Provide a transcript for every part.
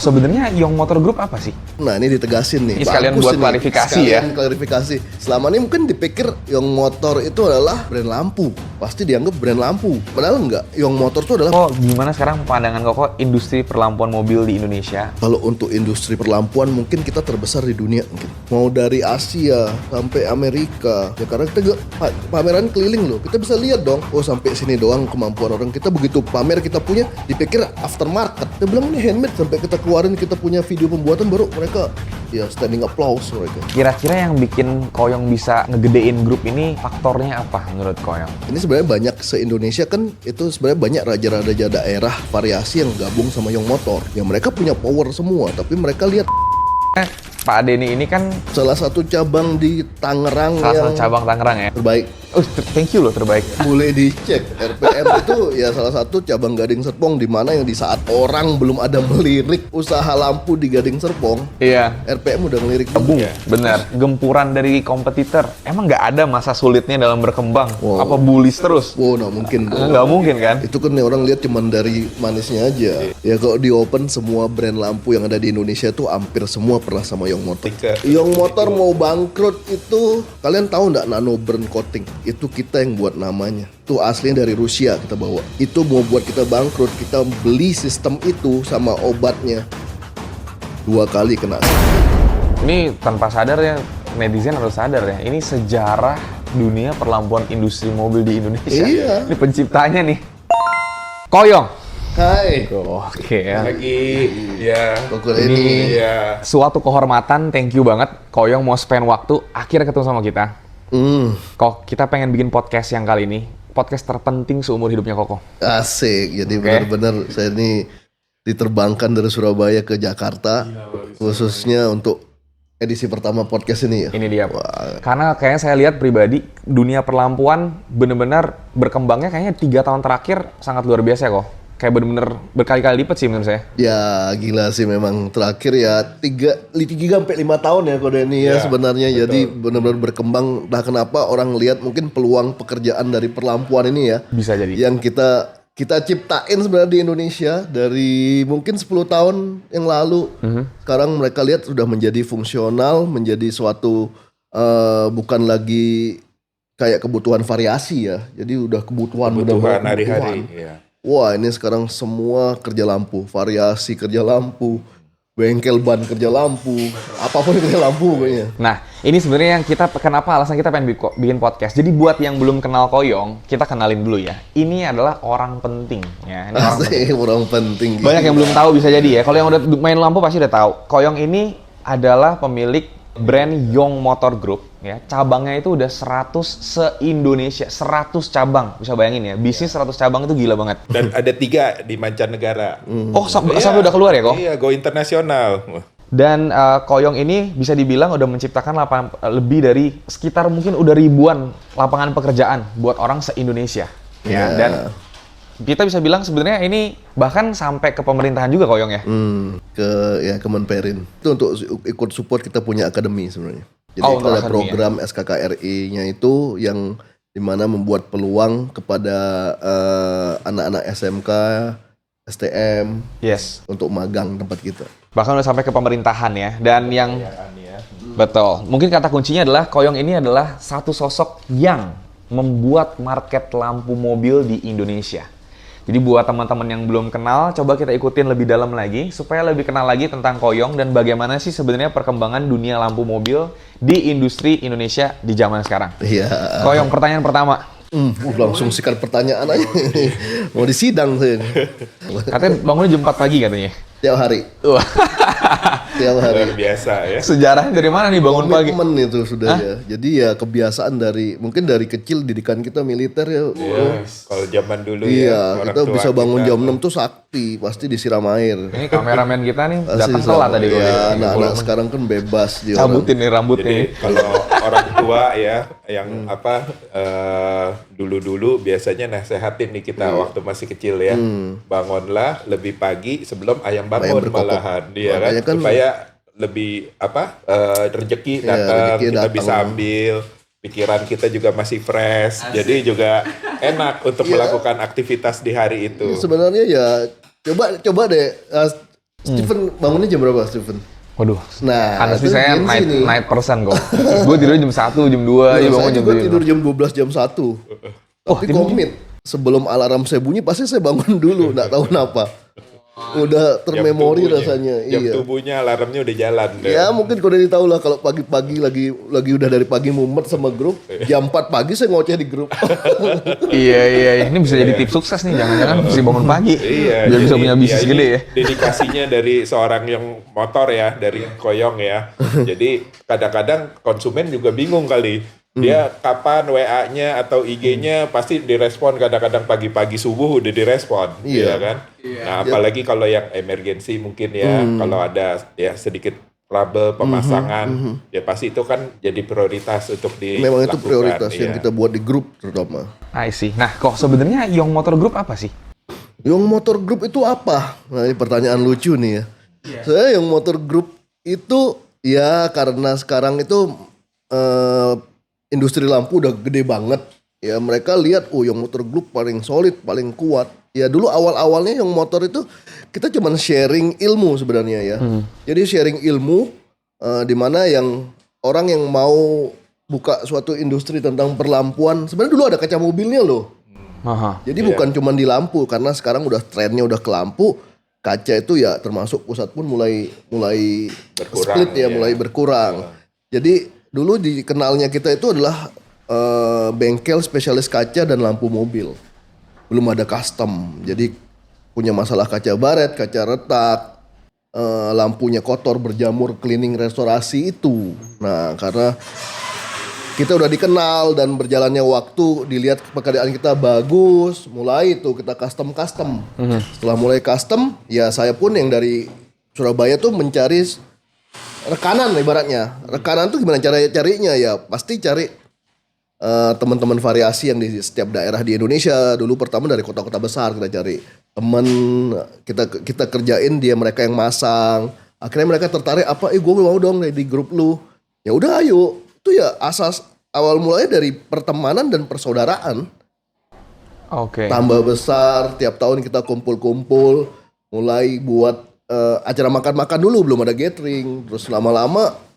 Sebenarnya Young Motor Group apa sih? Nah, ini ditegasin nih. Ini sekalian buat klarifikasi ya. Sekalian klarifikasi. Selama ini mungkin dipikir Young Motor itu adalah brand lampu. Pasti dianggap brand lampu. Padahal enggak. Young Motor itu adalah... Gimana sekarang pandangan Koko industri perlampuan mobil di Indonesia? Kalau untuk industri perlampuan mungkin kita terbesar di dunia mungkin. Mau dari Asia sampai Amerika. Ya karena kita pameran keliling loh. Kita bisa lihat dong. Oh, sampai sini doang kemampuan orang. Kita begitu pamer kita punya, dipikir aftermarket. Kita bilang ini handmade, sampai kita keluarin kita punya video pembuatan baru mereka ya standing applause mereka. Kira-kira yang bikin Koyong bisa ngegedein grup ini faktornya apa menurut Koyong? Ini sebenarnya banyak se-Indonesia kan, itu sebenarnya banyak raja-raja daerah variasi yang gabung sama Young Motor. Ya mereka punya power semua, tapi mereka lihat Pak Denny ini kan salah satu cabang di Tangerang salah yang satu cabang Tangerang ya. terbaik. Thank you loh, terbaik. Boleh dicek, RPM itu ya salah satu cabang Gading Serpong, di mana yang di saat orang belum ada melirik usaha lampu di Gading Serpong, Iya. RPM udah ngelirik. Bener, gempuran dari kompetitor. Emang nggak ada masa sulitnya dalam berkembang? Wow. Apa bullies terus? Wow, nggak mungkin. Nggak mungkin kan? Itu kan orang lihat cuman dari manisnya aja. Ya kalau di open semua brand lampu yang ada di Indonesia tuh hampir semua pernah sama Young Motor. Young Motor mau bangkrut itu, kalian tahu nggak nano burn coating? Itu kita yang buat namanya. Itu aslinya dari Rusia kita bawa. Itu mau buat kita bangkrut, kita beli sistem itu sama obatnya. 2 kali kena. Ini tanpa sadar ya, netizen harus sadar ya. Ini sejarah dunia perlampuan industri mobil di Indonesia. Iya. Ini penciptanya nih. Koyong. Hai. Oke ya. Lagi ya Pokok ini. ya Suatu kehormatan, thank you banget. Koyong mau spend waktu, akhirnya ketemu sama kita. Kok kita pengen bikin podcast yang kali ini. Podcast terpenting seumur hidupnya Koko. Asik. Jadi benar-benar saya ini diterbangkan dari Surabaya ke Jakarta. Khususnya untuk edisi pertama podcast ini ya. Ini dia. Wah. Karena kayaknya saya lihat pribadi, dunia perlampuan bener-bener berkembangnya kayaknya 3 tahun terakhir sangat luar biasa kok. Kayak bener-bener berkali-kali lipat sih menurut saya. Ya gila sih memang terakhir ya 3 sampai 5 tahun ya Kode ini ya sebenarnya. betul. Jadi benar-benar berkembang. Nah kenapa orang lihat mungkin peluang pekerjaan dari perlampuan ini ya. Bisa jadi. Yang kita ciptain sebenarnya di Indonesia dari mungkin 10 tahun yang lalu. Sekarang mereka lihat sudah menjadi fungsional, menjadi suatu bukan lagi kayak kebutuhan variasi ya. Jadi udah kebutuhan hari-hari ya. Wah ini sekarang semua kerja lampu, variasi kerja lampu, bengkel ban kerja lampu, apapun kerja lampu kayaknya. Nah, ini sebenarnya yang kenapa alasan kita pengen bikin podcast. Jadi buat yang belum kenal Koyong, kita kenalin dulu ya. Ini adalah orang penting ya. Ini orang penting. Orang penting. Banyak yang belum tahu bisa jadi ya. Kalau yang udah main lampu pasti udah tahu. Koyong ini adalah pemilik brand Young Motor Group ya. Cabangnya itu udah 100 se-Indonesia, 100 cabang. Bisa bayangin ya, bisnis 100 cabang itu gila banget. Dan ada 3 di mancanegara. Oh, sampai udah keluar ya kok? Iya, go internasional. Dan Koyong ini bisa dibilang udah menciptakan lebih dari sekitar mungkin udah ribuan lapangan pekerjaan buat orang se-Indonesia. Ya, dan kita bisa bilang sebenarnya ini bahkan sampai ke pemerintahan juga Koyong ya. Ke Kemenperin. Itu untuk ikut support kita punya akademi sebenarnya. Jadi Oh, itu ada akademi program SKKRI-nya itu yang dimana membuat peluang kepada anak-anak SMK, STM Yes. untuk magang tempat kita. Bahkan udah sampai ke pemerintahan ya. Dan yang betul. Mungkin kata kuncinya adalah Koyong ini adalah satu sosok yang membuat market lampu mobil di Indonesia. Jadi buat teman-teman yang belum kenal, coba kita ikutin lebih dalam lagi supaya lebih kenal lagi tentang Koyong dan bagaimana sih sebenarnya perkembangan dunia lampu mobil di industri Indonesia di zaman sekarang. Iya. Koyong, pertanyaan pertama. Langsung sikat pertanyaan aja. Mau disidang saya. Katanya bangunnya jam 4 pagi katanya. Tiap hari. Wah. Tiap hari. Luar biasa ya. Sejarahnya dari mana nih bangun pagi? Komitmen itu sudah ya. Jadi ya kebiasaan mungkin dari kecil didikan kita militer ya. Iya, kalau zaman dulu ya. Iya, orang kita tua bisa bangun kita jam 6 tuh sakti, pasti disiram air. Ini kameramen kita nih Pasti datang sama. telat tadi. Ya, anak-anak sekarang kan bebas dia. Cabutin nih rambutnya. Jadi kalau orang tua ya yang dulu-dulu biasanya nasehatin nih kita waktu masih kecil ya. Bangunlah lebih pagi sebelum ayam bangun berkokok. malahan dia Makanya kan kan supaya lebih rezeki datang, rezeki kita datang. bisa ambil, pikiran kita juga masih fresh, jadi juga enak untuk melakukan aktivitas di hari itu. sebenarnya ya coba deh Steven bangunnya jam berapa, Steven? Waduh, Nah, honestly itu saya Gen Z nih. night person kok. Gue tidur jam 1, jam 2, Saya bangun jam juga 7. tidur jam 12, jam 1. Tapi tidur komit. Sebelum alarm saya bunyi, pasti saya bangun dulu. Nggak tahu kenapa. Udah termemori rasanya. Jam Iya. tubuhnya alarmnya udah jalan. Ya mungkin kalau udah tahu lah kalau pagi-pagi lagi udah dari pagi mumet sama grup, jam 4 pagi saya ngoceh di grup. Iya. Ini bisa jadi tips sukses nih. Jangan-jangan mesti bangun pagi. Iya, Biar bisa punya bisnis ini gede ya. Dedikasinya dari seorang yang motor ya, dari Koyong ya. Jadi kadang-kadang konsumen juga bingung kali. Dia kapan WA-nya atau IG-nya pasti direspon kadang-kadang pagi-pagi subuh udah direspon, Iya. ya kan? Nah, apalagi kalau yang emergency mungkin ya, kalau ada ya sedikit trouble pemasangan, ya pasti itu kan jadi prioritas untuk dilakukan. Memang itu prioritas yang iya. kita buat di grup terutama. I see. Nah, kok sebenarnya Young Motor Group apa sih? Young Motor Group itu apa? Nah ini pertanyaan lucu nih ya. Saya Young Motor Group itu ya karena sekarang itu industri lampu udah gede banget. Ya mereka lihat, oh Young Motor Group paling solid, paling kuat. Ya dulu awal-awalnya Young Motor itu kita cuman sharing ilmu sebenarnya ya. Jadi sharing ilmu di mana yang orang yang mau buka suatu industri tentang perlampuan. Sebenarnya dulu ada kaca mobilnya loh. Aha. Jadi bukan cuma di lampu karena sekarang udah trennya udah ke lampu, kaca itu ya termasuk pusat pun mulai Berkurang, split ya, ya. mulai berkurang. Jadi dulu dikenalnya kita itu adalah bengkel spesialis kaca dan lampu mobil. Belum ada custom. Jadi punya masalah kaca baret, kaca retak, lampunya kotor, berjamur, cleaning, restorasi itu. Nah, karena kita udah dikenal dan berjalannya waktu dilihat pekerjaan kita bagus, mulai itu kita custom. Setelah mulai custom, ya saya pun yang dari Surabaya tuh mencari rekanan ibaratnya. Rekanan tuh gimana carinya ya pasti cari teman-teman variasi yang di setiap daerah di Indonesia. Dulu pertama dari kota-kota besar kita cari teman, kita kerjain dia mereka yang masang. Akhirnya mereka tertarik gue mau dong di grup lu. Ya udah ayo. Itu ya asas awal mulanya dari pertemanan dan persaudaraan. Oke. Tambah besar, tiap tahun kita kumpul-kumpul, mulai buat acara makan-makan dulu, belum ada gathering. Terus lama-lama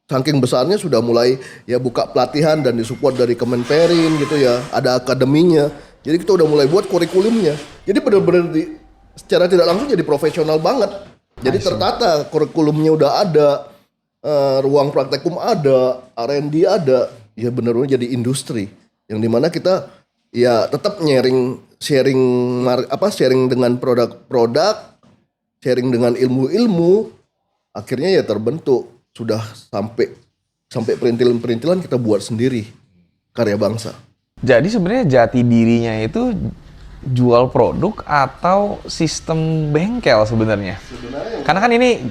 saking besarnya sudah mulai ya buka pelatihan dan disupport dari Kemenperin gitu ya. Ada akademinya. Jadi kita udah mulai buat kurikulumnya. Jadi benar-benar secara tidak langsung jadi profesional banget. Jadi tertata, kurikulumnya udah ada, ruang praktekum ada, R&D ada. Ya benar-benar jadi industri. Yang dimana kita ya tetap sharing dengan produk-produk, sharing dengan ilmu-ilmu, akhirnya ya terbentuk sudah sampai perintilan-perintilan kita buat sendiri karya bangsa. Jadi sebenarnya jati dirinya itu jual produk atau sistem bengkel sebenarnya? Karena kan ini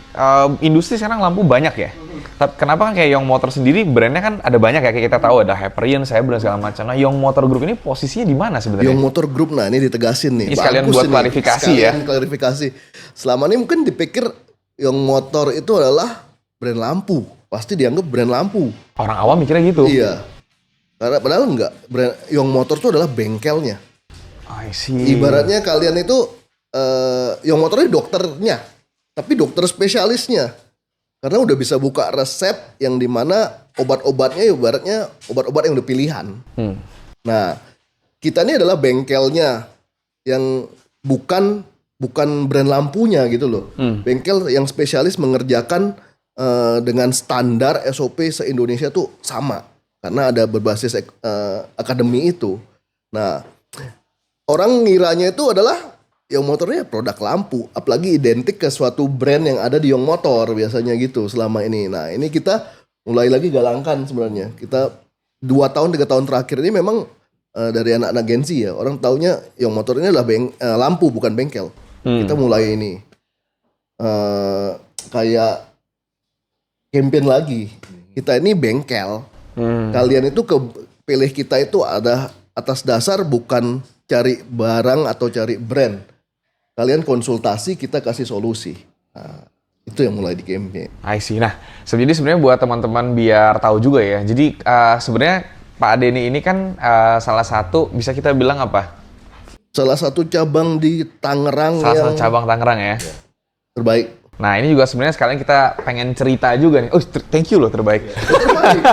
industri sekarang lampu banyak ya. Tapi kenapa kan kayak Young Motor sendiri brandnya kan ada banyak ya, kayak kita tahu ada Hyperion, Sabre segala macam. Nah, Young Motor Group ini posisinya di mana sebenarnya? Young Motor Group, nah ini ditegasin nih. Ini sekalian Bagus buat ini. klarifikasi Sekalian ya. klarifikasi. Selama ini mungkin dipikir Young Motor itu adalah brand lampu. Pasti dianggap brand lampu. Orang awam mikirnya gitu. Iya. Karena padahal enggak. Brand Young Motor itu adalah bengkelnya. I see. Ibaratnya kalian itu Young Motor ini dokternya, tapi dokter spesialisnya. Karena udah bisa buka resep yang dimana obat-obatnya ibaratnya obat-obat yang udah pilihan. Nah, kita ini adalah bengkelnya yang bukan brand lampunya gitu loh. Bengkel yang spesialis mengerjakan dengan standar SOP se-Indonesia tuh sama. Karena ada berbasis akademi itu. Nah, orang ngiranya itu adalah Young Motornya produk lampu, apalagi identik ke suatu brand yang ada di Young Motor biasanya gitu selama ini. Nah ini kita mulai lagi galangkan sebenarnya. Kita 2-3 tahun terakhir ini memang dari anak-anak Gen Z ya, orang taunya Young Motor ini adalah lampu bukan bengkel. Kita mulai ini kayak campaign lagi. Kita ini bengkel. Kalian itu pilih kita itu ada atas dasar bukan cari barang atau cari brand. Kalian konsultasi, kita kasih solusi. Nah, itu yang mulai di campaign. I see. Nah, sebenarnya buat teman-teman biar tahu juga ya. Jadi sebenarnya Pak Denny ini kan salah satu bisa kita bilang apa? Salah satu cabang di Tangerang Salah satu cabang Tangerang ya. Terbaik. Nah ini juga sebenarnya sekalian kita pengen cerita juga nih. Oh thank you loh terbaik. Terbaik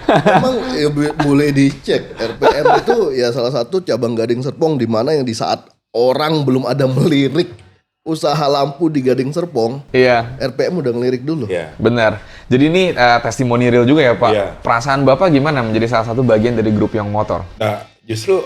memang ya, boleh dicek. RPM itu ya salah satu cabang Gading Serpong di mana yang di saat orang belum ada melirik usaha lampu di Gading Serpong, Iya. RPM udah ngelirik dulu. Iya. Benar. Jadi ini testimoni real juga ya Pak. Iya. Perasaan Bapak gimana menjadi salah satu bagian dari grup Young Motor? Nah, justru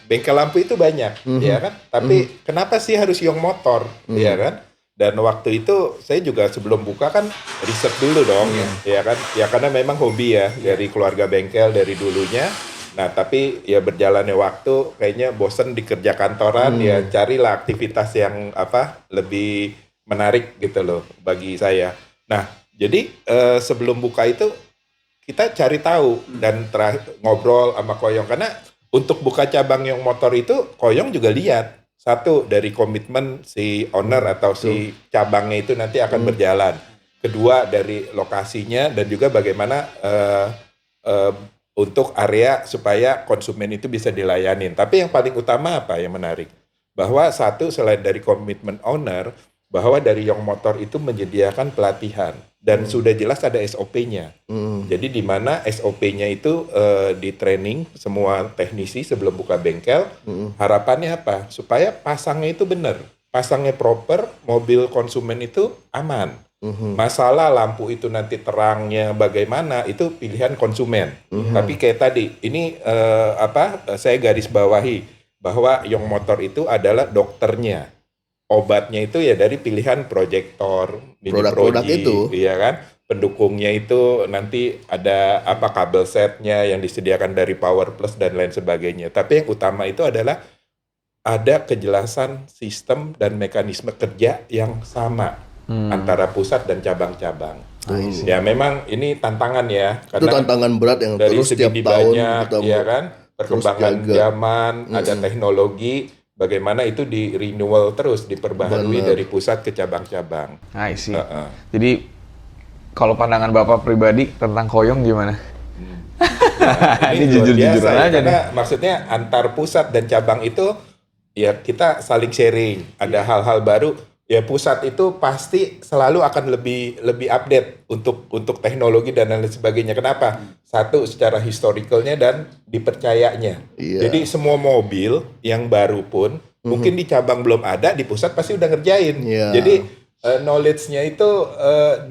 bengkel lampu itu banyak, ya kan? Tapi kenapa sih harus Young Motor, ya kan? Dan waktu itu saya juga sebelum buka kan riset dulu dong, ya kan? Ya karena memang hobi ya dari keluarga bengkel dari dulunya. Nah, tapi ya berjalannya waktu kayaknya bosen dikerja kantoran, ya carilah aktivitas yang lebih menarik gitu loh bagi saya. Nah, jadi sebelum buka itu kita cari tahu dan ngobrol sama Koyong karena untuk buka cabang Young Motor itu Koyong juga lihat satu dari komitmen si owner atau si cabangnya itu nanti akan berjalan. Kedua dari lokasinya dan juga bagaimana untuk area supaya konsumen itu bisa dilayanin. Tapi yang paling utama apa yang menarik? Bahwa satu selain dari komitmen owner, bahwa dari Young Motor itu menyediakan pelatihan dan sudah jelas ada SOP-nya. Jadi di mana SOP-nya itu di training semua teknisi sebelum buka bengkel. Harapannya apa? Supaya pasangnya itu benar, pasangnya proper, mobil konsumen itu aman. Masalah lampu itu nanti terangnya bagaimana itu pilihan konsumen. Tapi kayak tadi ini saya garis bawahi bahwa Young Motor itu adalah dokternya. Obatnya itu ya dari pilihan proyektor, mini Produk-produk proji, itu. iya kan? Pendukungnya itu nanti ada kabel setnya yang disediakan dari Power Plus dan lain sebagainya. Tapi yang utama itu adalah ada kejelasan sistem dan mekanisme kerja yang sama antara pusat dan cabang-cabang. Ya memang ini tantangan ya, Itu karena tantangan berat yang dari terus segi setiap tahun banyak, kita ya kan? Perkembangan jaga. zaman, ada teknologi, bagaimana itu di renewal terus, diperbaharui dari pusat ke cabang-cabang. I see. Jadi kalau pandangan Bapak pribadi tentang Koyong gimana? Ini luar jujur-jujuran biasa ya, aja karena nih. maksudnya antar pusat dan cabang itu ya kita saling sharing, ada hal-hal baru. Ya pusat itu pasti selalu akan lebih update untuk teknologi dan lain sebagainya. Kenapa? Satu secara historicalnya dan dipercayanya. Iya. Jadi semua mobil yang baru pun mungkin di cabang belum ada, di pusat pasti udah ngerjain. Iya. Jadi knowledge-nya itu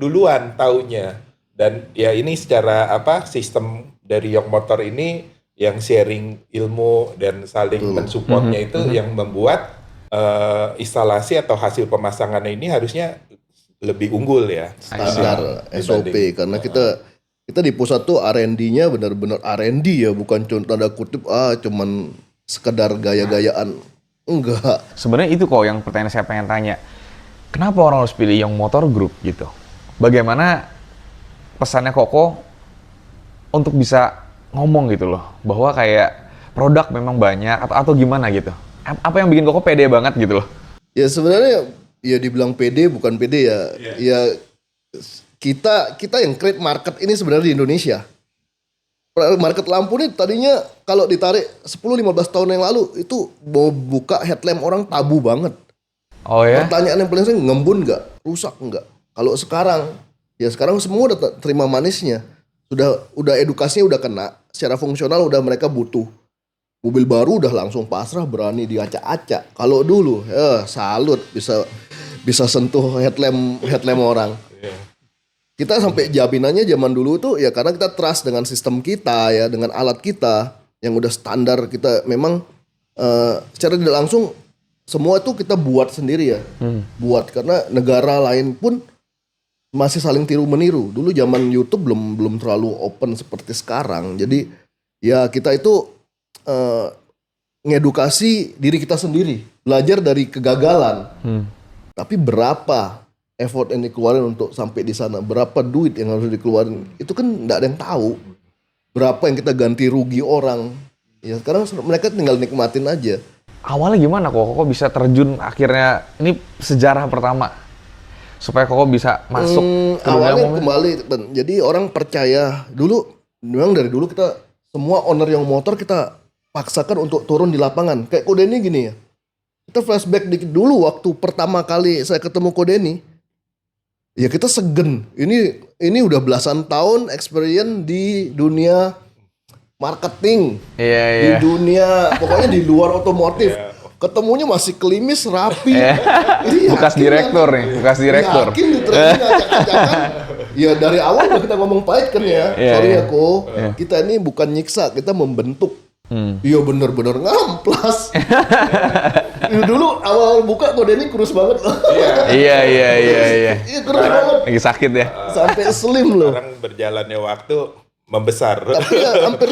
duluan taunya. Dan ya ini secara sistem dari Young Motor ini yang sharing ilmu dan saling mensupportnya itu yang membuat instalasi atau hasil pemasangannya ini harusnya lebih unggul ya. standar SOP dibanding- karena kita di pusat tuh R&D-nya benar-benar R&D ya, bukan cuma tanda kutip cuman sekedar gaya-gayaan. Enggak. Sebenarnya itu kok yang pertanyaan saya pengen tanya. Kenapa orang harus pilih Young Motor Group gitu? Bagaimana pesannya Koko untuk bisa ngomong gitu loh, bahwa kayak produk memang banyak atau gimana gitu? Apa yang bikin Koko pede banget gitu loh? Ya sebenarnya ya dibilang PD bukan PD ya. Ya kita yang create market ini sebenarnya di Indonesia. Market lampu nih tadinya kalau ditarik 10-15 tahun yang lalu itu mau buka headlamp orang tabu banget. Oh ya? Pertanyaan yang paling sering, ngembun nggak? Rusak nggak? Kalau sekarang semua udah terima manisnya. Udah edukasinya udah kena. Secara fungsional udah mereka butuh. Mobil baru udah langsung pasrah, berani diacak-acak. Kalau dulu salut bisa sentuh headlamp orang. Kita sampai jaminannya zaman dulu tuh ya karena kita trust dengan sistem kita ya, dengan alat kita yang udah standar. Kita memang secara tidak langsung semua itu kita buat sendiri ya. Buat karena negara lain pun masih saling tiru meniru. Dulu zaman YouTube belum terlalu open seperti sekarang. Jadi ya kita itu ngedukasi diri kita sendiri, belajar dari kegagalan. Tapi berapa effort yang dikeluarin untuk sampai di sana, berapa duit yang harus dikeluarin, itu kan nggak ada yang tahu. Berapa yang kita ganti rugi orang. Ya sekarang mereka tinggal nikmatin aja. Awalnya gimana Koko bisa terjun akhirnya, ini sejarah pertama supaya Koko bisa masuk ke dunia Awalnya mobil? kembali, jadi orang percaya dulu, memang dari dulu kita semua owner yang motor kita paksakan untuk turun di lapangan. Kayak kode ini gini ya. Kita flashback dikit dulu waktu pertama kali saya ketemu Ko Denny. Ya kita segen. Ini udah belasan tahun experience di dunia marketing. Iya, Di dunia pokoknya di luar otomotif. Ketemunya masih klimis, rapi. Ini Bekas yakin direktur kan? nih, bekas direktur. Yakin di training acak-acakan. Ya dari awal udah kita ngomong pahit kan ya. Iya, Sorry iya. ya Ko. Kita ini bukan nyiksa, kita membentuk. Iya bener-bener ngamplas. Ya, dulu awal buka Ko Denny kurus banget loh. Iya. Iya kurus banget. Lagi sakit ya. Sampai slim loh. Sekarang berjalannya waktu membesar. Tapi ya, hampir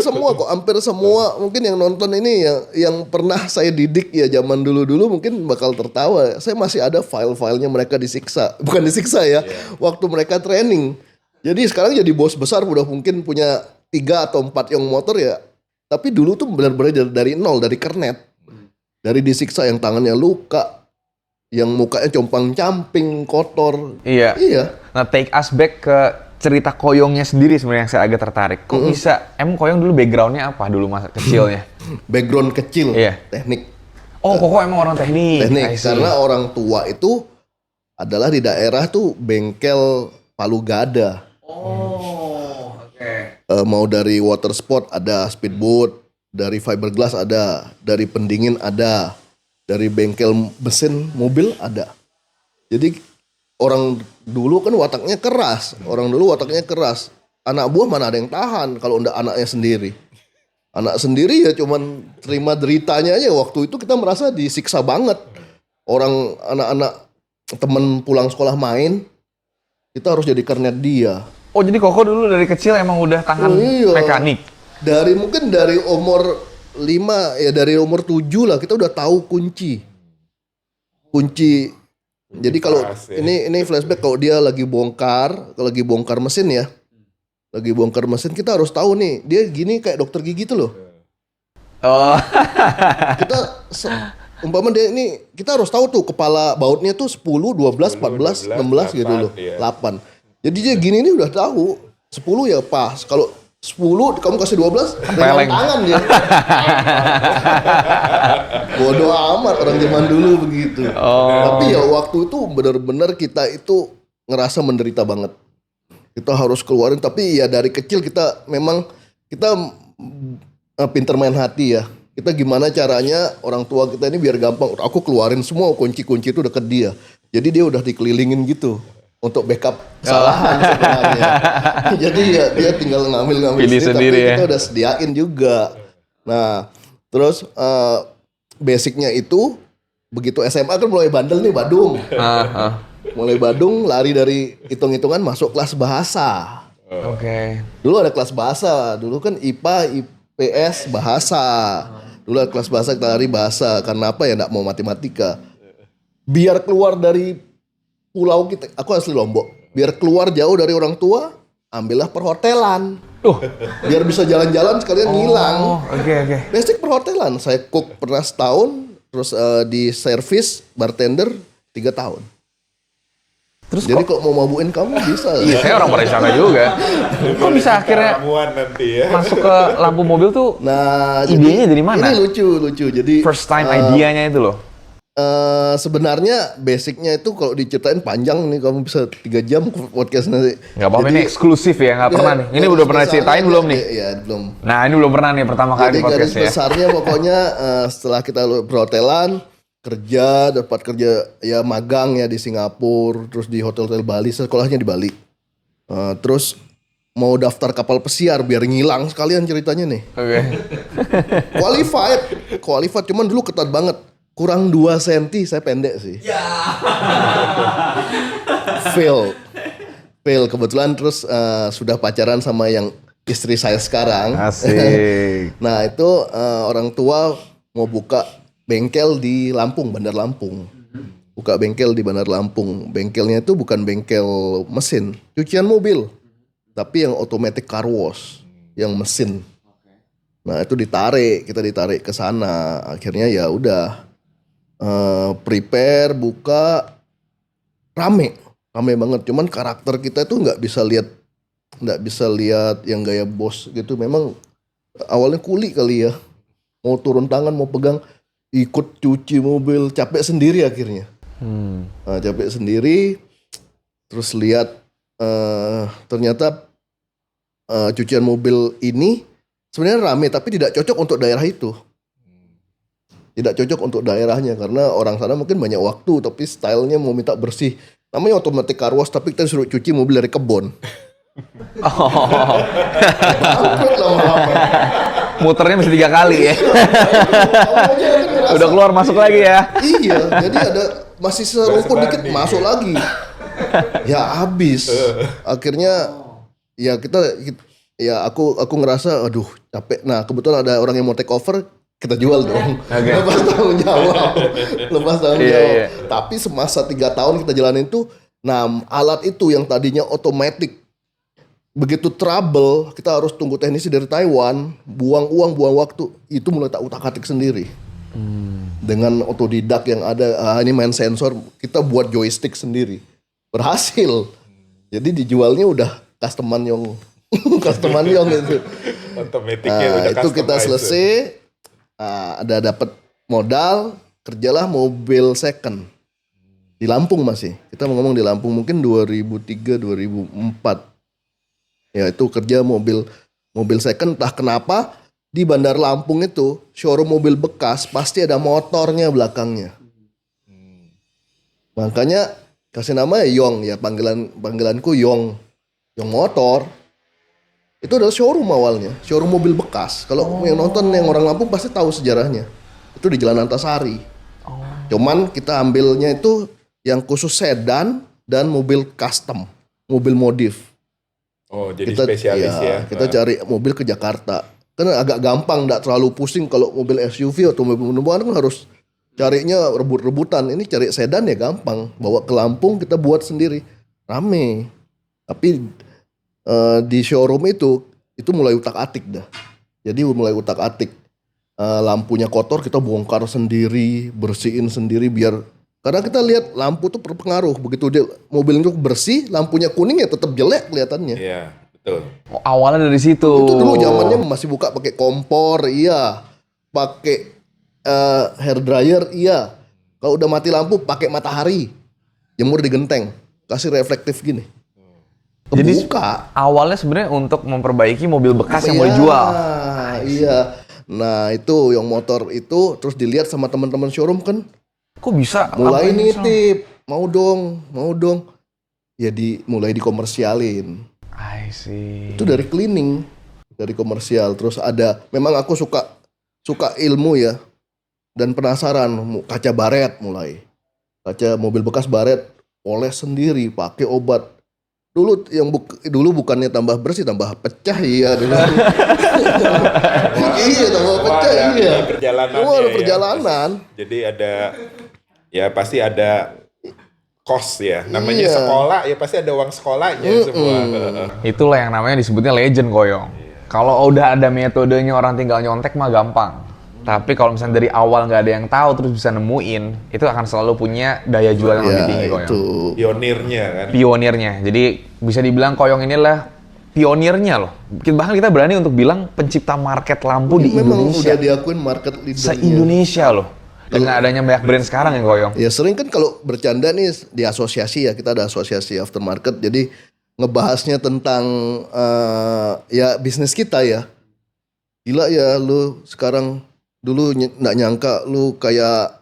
semua mungkin yang nonton ini yang pernah saya didik ya zaman dulu mungkin bakal tertawa. Saya masih ada file-filenya mereka disiksa, bukan disiksa ya, waktu mereka training. Jadi sekarang jadi bos besar udah mungkin punya 3 atau 4 yang motor ya. Tapi dulu tuh benar-benar dari nol, dari kernet, dari disiksa yang tangannya luka, yang mukanya compang-camping, kotor. Iya. Nah, take us back ke cerita Koyongnya sendiri sebenarnya yang saya agak tertarik. Kok bisa? Emang Koyong dulu backgroundnya apa dulu masa kecilnya? Background kecil, Iya. teknik. Oh, Koko emang orang teknik. I see. Karena orang tua itu adalah di daerah tuh bengkel palu gada. Oh, oke. Mau dari water sport ada speedboat, dari fiberglass ada, dari pendingin ada, dari bengkel mesin mobil ada. Jadi orang dulu kan wataknya keras. Anak buah mana ada yang tahan kalau udah anaknya sendiri. Anak sendiri ya cuman terima deritanya aja. Waktu itu kita merasa disiksa banget. Orang anak-anak temen pulang sekolah main, kita harus jadi kernet dia. Oh, jadi Koko dulu dari kecil emang udah tangan mekanik? Mungkin dari umur 5, ya dari umur 7 lah kita udah tahu kunci. Jadi kalau ini flashback kalau dia lagi bongkar mesin ya. Lagi bongkar mesin kita harus tahu nih, dia gini kayak dokter gigi tuh loh. Oh. Umpama dia ini kita harus tahu tuh kepala bautnya tuh 10, 12, 14, 16 gitu loh. 8. Jadi dia gini nih udah tahu. 10 ya pas. Kalau 10 kamu kasih 12 pegang tangan dia. Bodoh amat orang zaman dulu begitu. Tapi ya waktu itu benar-benar kita itu ngerasa menderita banget. Kita harus keluarin, tapi ya dari kecil kita pinter main hati ya. Kita gimana caranya orang tua kita ini biar gampang. Aku keluarin semua kunci-kunci itu deket dia. Jadi dia udah dikelilingin gitu untuk backup kesalahan sebenarnya. Jadi ya dia tinggal ngambil sendiri, tapi kita udah sediain juga. Nah, terus basicnya itu begitu SMA kan mulai bandel nih Badung. Mulai Badung lari dari hitung-hitungan masuk kelas bahasa. Oke. Dulu ada kelas bahasa. Dulu kan IPA, IPS, bahasa. Dulu ada kelas bahasa, kita lari bahasa. Karena apa ya, nggak mau matematika. Biar keluar dari pulau kita, aku asli Lombok. Biar keluar jauh dari orang tua, ambillah perhotelan. Biar bisa jalan-jalan sekalian ngilang. Oke. Basic perhotelan. Saya cook pernah setahun, terus di service bartender 3 tahun. Terus jadi kok mau mabuin kamu bisa. Iya, saya orang Malaysia juga. Kok bisa akhirnya nanti ya. masuk ke lampu mobil tuh? Nah, idenya dari mana? Ini lucu. Jadi first time idenya itu loh. Sebenarnya basicnya itu kalau diceritain panjang nih, kamu bisa 3 jam podcast nanti. Gak apa-apa, ini eksklusif ya, gak pernah nih. Ini udah pernah ceritain belum nih? Iya, belum. Nah, ini belum pernah nih pertama kali di podcast ya. Jadi besarnya pokoknya setelah kita perhotelan, dapat kerja ya magang ya di Singapura, terus di hotel-hotel Bali, sekolahnya di Bali. Terus mau daftar kapal pesiar biar ngilang sekalian ceritanya nih. Oke. Qualified, cuman dulu ketat banget. Kurang 2 cm, saya pendek sih. Fail kebetulan, terus sudah pacaran sama yang istri saya sekarang. Asik. Nah itu orang tua mau buka bengkel di Lampung, Bandar Lampung. Buka bengkel di Bandar Lampung. Bengkelnya itu bukan bengkel mesin, cucian mobil. Tapi yang automatic car wash, yang mesin. Nah itu kita ditarik ke sana. Akhirnya ya udah prepare, buka, rame banget. Cuman karakter kita tuh nggak bisa lihat yang gaya bos gitu. Memang awalnya kuli kali ya, mau turun tangan, mau pegang. ikut cuci mobil, capek sendiri akhirnya. Nah, capek sendiri, terus lihat ternyata cucian mobil ini sebenarnya rame tapi tidak cocok untuk daerah itu. Tidak cocok untuk daerahnya karena orang sana mungkin banyak waktu tapi stylenya mau minta bersih. Namanya automatic car wash tapi kita suruh cuci mobil dari kebun. Bangkrut lama-lama. Muternya mesti 3 kali ya. Udah keluar masuk lagi ya. Iya, jadi ada masih serumput dikit masuk lagi. Ya habis. Akhirnya ya aku ngerasa aduh capek. Nah, kebetulan ada orang yang mau take over, kita jual dong. Lepas tanggung jawab. Iya. Tapi semasa 3 tahun kita jalanin itu, nah alat itu yang tadinya otomatis begitu trouble, kita harus tunggu teknisi dari Taiwan, buang uang, buang waktu, itu mulai tak utak-atik sendiri. Dengan otodidak yang ada, ini main sensor, kita buat joystick sendiri. Berhasil. Jadi dijualnya udah customer yang itu. Otomatiknya udah Itu kita customize. selesai, ada dapat modal, kerjalah mobil second. Di Lampung masih. Kita mau ngomong di Lampung mungkin 2003, 2004. Ya itu kerja mobil second, entah kenapa di Bandar Lampung itu showroom mobil bekas pasti ada motornya belakangnya. Makanya kasih nama Yong ya, panggilanku Yong Motor. Itu adalah showroom awalnya, showroom mobil bekas. Kalau yang nonton yang orang Lampung pasti tahu sejarahnya. Itu di Jalan Antasari. Cuman kita ambilnya itu yang khusus sedan dan mobil custom, mobil modif. Oh, jadi spesialis ya. Kita cari mobil ke Jakarta. Karena agak gampang, enggak terlalu pusing kalau mobil SUV atau mobil penumpang kan harus carinya rebut-rebutan. Ini cari sedan ya gampang. Bawa ke Lampung kita buat sendiri. Rame. Tapi di showroom itu mulai utak-atik dah. Jadi mulai utak-atik. Lampunya kotor kita bongkar sendiri, bersihin sendiri biar karena kita lihat lampu tuh berpengaruh. Begitu dia mobil itu bersih, lampunya kuning ya tetap jelek kelihatannya. Iya, betul. Oh, awalnya dari situ. Itu dulu zamannya masih buka pakai kompor, iya. Pakai hair dryer, iya. Kalau udah mati lampu pakai matahari. Jemur di genteng, kasih reflektif gini. Jadi Kebuka. awalnya sebenarnya untuk memperbaiki mobil bekas yang mau dijual. Iya. Nah, itu yang motor itu terus dilihat sama teman-teman showroom kan. Kok bisa? Mulai Apa ini, Sam? nitip, mau dong. Ya mulai dikomersialin. I see. Itu dari cleaning, dari komersial. Terus memang aku suka ilmu ya dan penasaran. Kaca baret mulai, kaca mobil bekas baret, oles sendiri, pakai obat. Dulu bukannya tambah bersih, tambah pecah ya dulu. Iya, tambah pecah iya. Perjalanannya Ada ya. perjalanan. Jadi pasti ada cost ya. Namanya Iya. sekolah ya pasti ada uang sekolahnya semua. Itulah yang namanya disebutnya legend, Koyong. Kalau udah ada metodenya orang tinggal nyontek mah gampang. Tapi kalau misalnya dari awal nggak ada yang tahu terus bisa nemuin, itu akan selalu punya daya jual yang lebih Ya tinggi, Koyong. itu. Pionirnya kan. Pionirnya. Jadi bisa dibilang Koyong inilah pionirnya loh. Bahkan kita berani untuk bilang pencipta market lampu di Memang Indonesia. udah diakuin market leader-nya. Se-Indonesia loh. Dengan adanya banyak brand sekarang ya, Koyong. Ya sering kan kalau bercanda nih di asosiasi ya, kita ada asosiasi aftermarket, jadi ngebahasnya tentang ya bisnis kita ya. Gila ya lu sekarang, dulu nggak nyangka lu kayak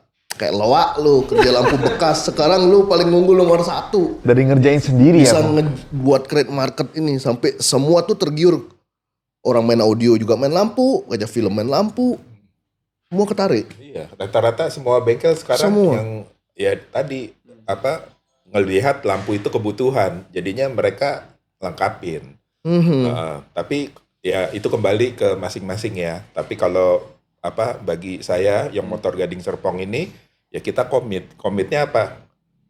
loak lu kerja lampu bekas, sekarang lu paling unggul nomor 1. Dari ngerjain sendiri Bisa ya, Bang? ngebuat create market ini sampai semua tuh tergiur. Orang main audio juga main lampu, kaca film main lampu. Semua ketarik. Iya, rata-rata semua bengkel sekarang Semua. yang ya tadi ngelihat lampu itu kebutuhan, jadinya mereka lengkapin. Tapi ya itu kembali ke masing-masing ya. Tapi kalau bagi saya yang motor Gading Serpong ini ya kita komitnya apa?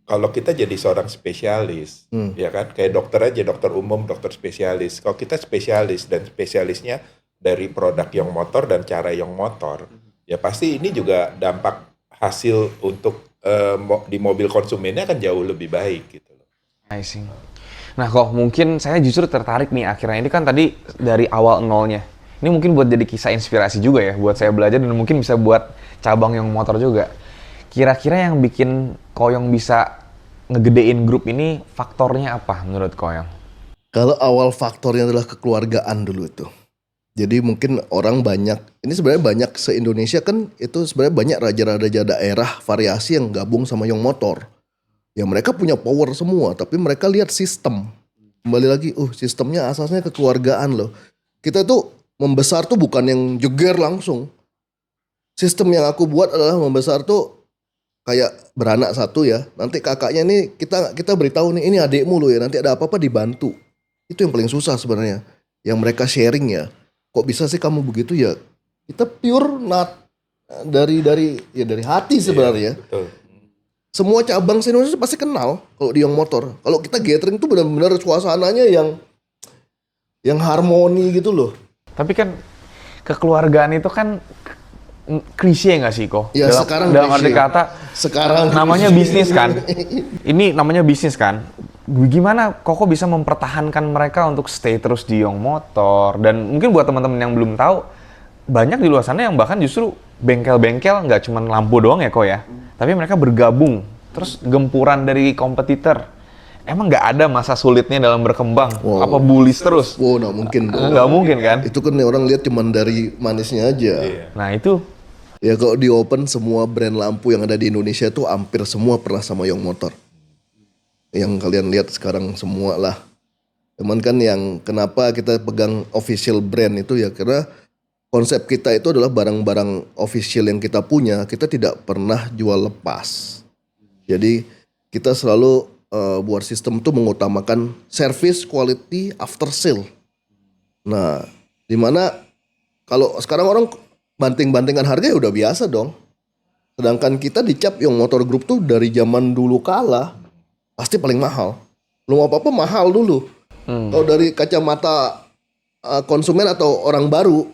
Kalau kita jadi seorang spesialis, ya kan kayak dokter aja, dokter umum, dokter spesialis. Kalau kita spesialis dan spesialisnya dari produk yang motor dan cara yang motor, ya pasti ini juga dampak hasil untuk di mobil konsumennya akan jauh lebih baik gitu loh. I see. Nah kok mungkin saya justru tertarik nih akhirnya, ini kan tadi dari awal nolnya. Ini mungkin buat jadi kisah inspirasi juga ya buat saya belajar dan mungkin bisa buat cabang Young Motor juga. Kira-kira yang bikin Koyong bisa ngegedein grup ini faktornya apa menurut Koyong? Kalau awal faktornya adalah kekeluargaan dulu itu. Jadi mungkin orang banyak, ini sebenarnya banyak se-Indonesia kan itu sebenarnya banyak raja-raja daerah variasi yang gabung sama Young Motor. Ya mereka punya power semua, tapi mereka lihat sistem. Kembali lagi, sistemnya asasnya kekeluargaan loh. Kita tuh membesar tuh bukan yang jeger langsung. Sistem yang aku buat adalah membesar tuh kayak beranak satu ya. Nanti kakaknya nih kita beritahu nih, ini adikmu loh ya, nanti ada apa-apa dibantu. Itu yang paling susah sebenarnya. Yang mereka sharing ya. Kok bisa sih kamu begitu ya? Kita pure dari hati sebenarnya. Betul. Semua cabang se-Indonesia pasti kenal kalau di Young Motor. Kalau kita gathering tuh benar-benar suasananya yang harmoni gitu loh. Tapi kan kekeluargaan itu kan klise nggak sih kok? Ya sekarang dalam arti klise. kata Sekarang namanya klise. bisnis kan. Ini namanya bisnis kan. Gimana Koko bisa mempertahankan mereka untuk stay terus di Young Motor? Dan mungkin buat teman-teman yang belum tahu, banyak di luar sana yang bahkan justru bengkel-bengkel nggak cuma lampu doang ya kok ya. Tapi mereka bergabung, terus gempuran dari kompetitor. Emang nggak ada masa sulitnya dalam berkembang? Wow. Apa bullies terus? Wow, nggak mungkin dong. Nggak mungkin kan? Itu kan orang lihat cuman dari manisnya aja. Nah itu, Ya kalau di open semua brand lampu yang ada di Indonesia tuh hampir semua pernah sama Young Motor. Yang kalian lihat sekarang semua lah. Cuman kan yang kenapa kita pegang official brand itu ya karena konsep kita itu adalah barang-barang official yang kita punya, kita tidak pernah jual lepas. Jadi kita selalu buat sistem itu mengutamakan service, quality, after sale. Nah, dimana kalau sekarang orang banting-bantingan harga ya udah biasa dong. Sedangkan kita dicap Young Motor Group tuh dari zaman dulu kala pasti paling mahal. Belum apa-apa mahal dulu. Kalau dari kacamata konsumen atau orang baru,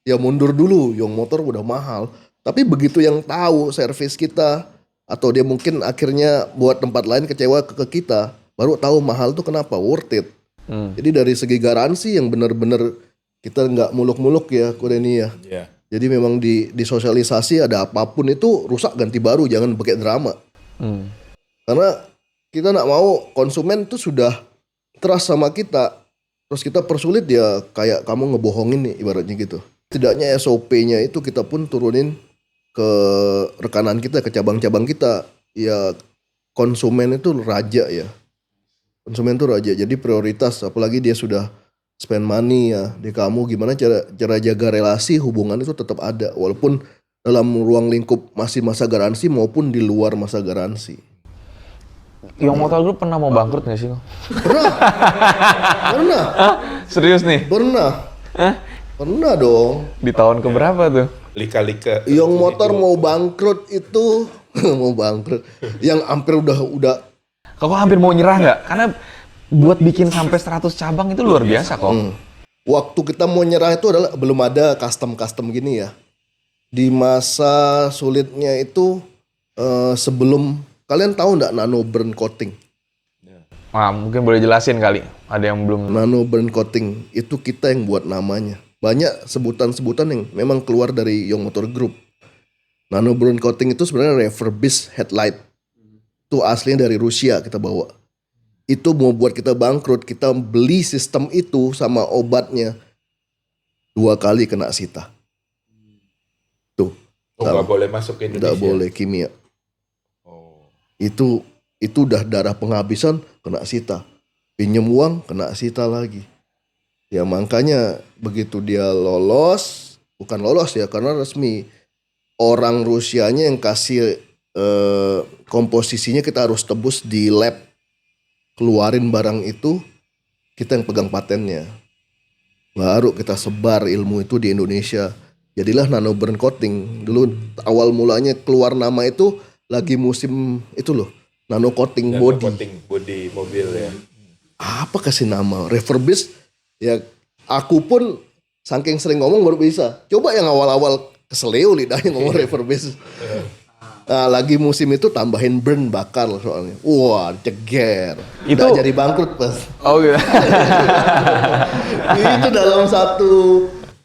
ya mundur dulu, Young Motor udah mahal. Tapi begitu yang tahu servis kita, atau dia mungkin akhirnya buat tempat lain kecewa ke kita, baru tahu mahal tuh kenapa, worth it. Jadi dari segi garansi yang benar-benar kita nggak muluk-muluk ya, Kureni ya. Iya. Jadi memang di sosialisasi ada apapun itu rusak ganti baru, jangan pakai drama. Karena kita nggak mau konsumen tuh sudah trust sama kita, terus kita persulit ya kayak kamu ngebohongin nih ibaratnya gitu. Tidaknya SOP-nya itu kita pun turunin ke rekanan kita, ke cabang-cabang kita. Ya konsumen itu raja ya. Konsumen itu raja, jadi prioritas. Apalagi dia sudah spend money ya di kamu, gimana cara jaga relasi, hubungan itu tetap ada. Walaupun dalam ruang lingkup masih masa garansi maupun di luar masa garansi. Young Motor Group pernah mau bangkrut nggak sih kok? Pernah. Serius nih? Pernah. Pernah dong. Di tahun keberapa tuh? Lika-lika. Young Motor mau bangkrut itu mau bangkrut. Yang hampir udah Koko hampir mau nyerah nggak? Karena buat bikin sampai 100 cabang itu luar biasa kok. waktu kita mau nyerah itu adalah belum ada custom gini ya. Di masa sulitnya itu sebelum kalian tahu nggak nano burn coating? Wah, mungkin boleh jelasin kali. Ada yang belum. Nano burn coating itu kita yang buat namanya. Banyak sebutan-sebutan yang memang keluar dari Young Motor Group. Nano burn coating itu sebenarnya refurbished headlight. Itu aslinya dari Rusia kita bawa. Itu mau buat kita bangkrut, kita beli sistem itu sama obatnya 2 kali kena sita. Tuh. Oh, nggak boleh masuk ke Indonesia. Nggak boleh kimia. Oh. Itu udah darah penghabisan kena sita. Pinjam uang kena sita lagi. Ya makanya begitu dia lolos, bukan lolos ya karena resmi. Orang Rusianya yang kasih komposisinya kita harus tebus di lab. Keluarin barang itu, kita yang pegang patennya. Baru kita sebar ilmu itu di Indonesia. Jadilah nano burn coating. Dulu awal mulanya keluar nama itu lagi musim itu loh. Nano coating Nano body. coating body mobil ya. Apa kasih nama? Refurbished. Ya aku pun saking sering ngomong baru bisa. Coba yang awal-awal keseleo lidahnya ngomong refurbished. Nah, lagi musim itu tambahin burn bakar soalnya. Wah, ceger. Itu- Nggak jadi bangkrut pas. Oh gitu. Itu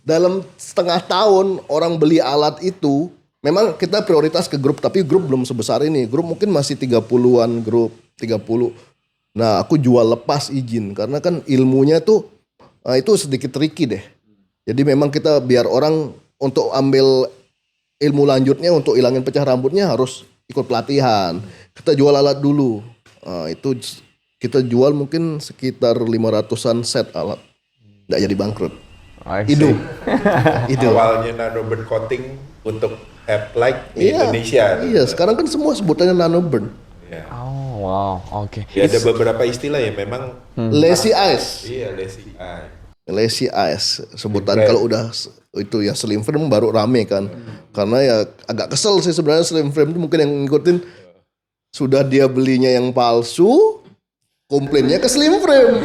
dalam setengah tahun orang beli alat itu memang kita prioritas ke grup, tapi grup belum sebesar ini. Grup mungkin masih 30-an grup, 30. Nah, aku jual lepas izin karena kan ilmunya tuh itu sedikit tricky deh. Jadi memang kita biar orang untuk ambil ilmu lanjutnya untuk hilangin pecah rambutnya harus ikut pelatihan. Kita jual alat dulu. Itu kita jual mungkin sekitar 500-an set alat. Nggak jadi bangkrut. Hidup. Awalnya nanoburn coating untuk headlight di Indonesia. Iya, sekarang kan semua sebutannya nanoburn. Ya. Oh wow, oke. Ya, ada beberapa istilah ya memang. Lazy eyes. Iya, lazy eye. Lazy eyes. Sebutan kalau udah itu ya slim frame baru rame kan. Karena ya agak kesel sih sebenarnya slim frame itu mungkin yang ngikutin sudah dia belinya yang palsu, komplainnya ke slim frame.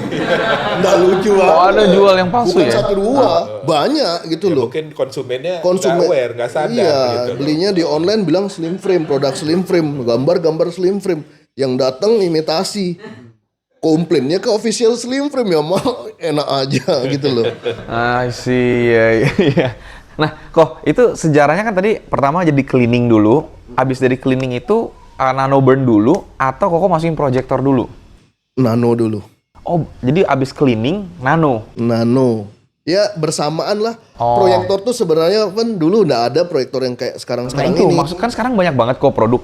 Nggak lucu banget. Oh, ada jual yang palsu. Bukan ya? 1-2, banyak gitu Ya, loh. mungkin konsumennya nggak aware, nggak sadar Iya, gitu. belinya di online bilang slim frame, produk slim frame, gambar-gambar slim frame. Yang datang imitasi. Komplainnya ke official slim frame ya mau enak aja gitu loh. I see, iya. Nah, kok itu sejarahnya kan tadi pertama jadi cleaning dulu, habis dari cleaning itu nano burn dulu, atau kok masukin proyektor dulu? Nano dulu. Oh, jadi habis cleaning, nano? Nano. Ya bersamaan lah. Oh. Proyektor tuh sebenarnya kan dulu nggak ada proyektor yang kayak Nah sekarang-sekarang itu, ini. maksud kan sekarang banyak banget kok produk.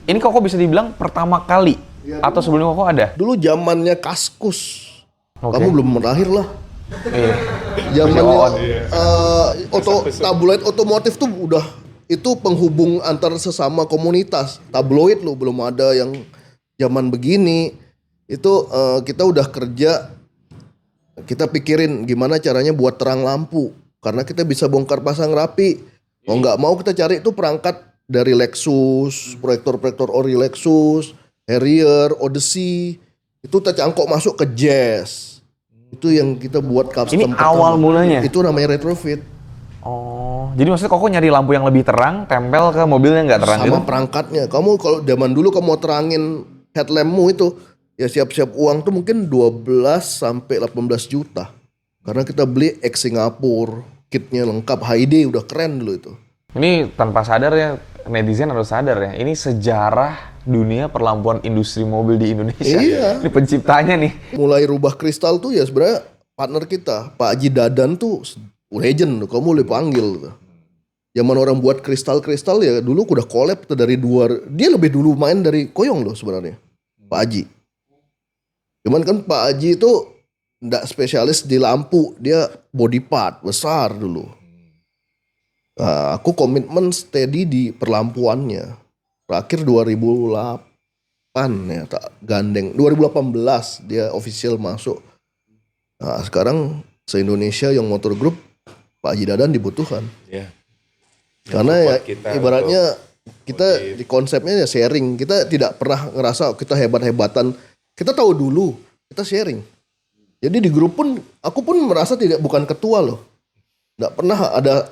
Ini kok bisa dibilang pertama kali? Atau sebelumnya kok ada? Dulu zamannya Kaskus. Oke. Kamu belum lahir lah. Iya. Zamannya tabloid otomotif tuh udah itu penghubung antar sesama komunitas. Tabloid loh belum ada yang zaman begini. Itu kita udah kerja, kita pikirin gimana caranya buat terang lampu. Karena kita bisa bongkar pasang rapi. Mau nggak mau kita cari itu perangkat dari Lexus, proyektor-proyektor ori Lexus, Harrier, Odyssey. Itu tercangkok masuk ke Jazz. Itu yang kita buat custom Ini awal mulanya? Itu namanya retrofit. Oh, jadi maksudnya kok nyari lampu yang lebih terang, tempel ke mobilnya nggak terang Sama gitu? perangkatnya. Kamu kalau zaman dulu kamu mau terangin headlampmu itu, ya siap-siap uang tuh mungkin 12 sampai 18 juta. Karena kita beli ex Singapura, kitnya lengkap, HD udah keren dulu itu. Ini tanpa sadar ya, netizen harus sadar ya, ini sejarah dunia perlampuan industri mobil di Indonesia. Iya. Ini penciptanya nih. Mulai rubah kristal tuh ya sebenarnya partner kita, Pak Haji Dadan tuh legend, kamu boleh panggil. Zaman orang buat kristal-kristal ya dulu udah collab tuh dari dia lebih dulu main dari Koyong loh sebenarnya, Pak Haji. Cuman kan Pak Haji itu nggak spesialis di lampu, dia body part besar dulu. Nah, aku komitmen steady di perlampuannya. Terakhir 2008 ya tak gandeng. 2018 dia official masuk. Nah, sekarang se-Indonesia yang motor group Pak Haji Dadan dibutuhkan. Ya. Karena ya Kita ibaratnya kita di konsepnya ya sharing. Kita tidak pernah ngerasa kita hebat-hebatan. Kita tahu dulu, kita sharing. Jadi di grup pun aku pun merasa bukan ketua loh. Nggak pernah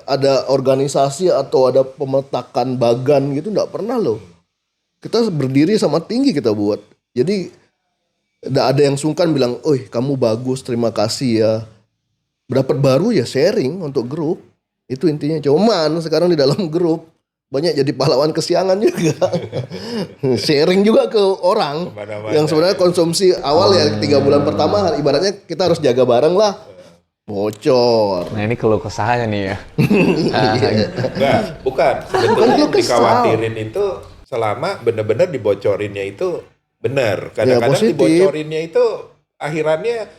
ada organisasi atau ada pemetakan bagan gitu, nggak pernah loh. Kita berdiri sama tinggi kita buat. Jadi nggak ada yang sungkan bilang, "Oi, kamu bagus, terima kasih ya." Dapat baru ya sharing untuk grup. Itu intinya. Cuman sekarang di dalam grup banyak jadi pahlawan kesiangan juga. Sharing juga ke orang Kemana-mana. yang sebenarnya konsumsi awal ya 3 bulan pertama ibaratnya kita harus jaga bareng lah. Bocor. Nah ini keluh kesahnya nih ya. Enggak, bukan. Sebetulnya Bukan yang kesal. dikhawatirin itu selama benar-benar dibocorinnya itu benar. Kadang-kadang positif. dibocorinnya itu akhirannya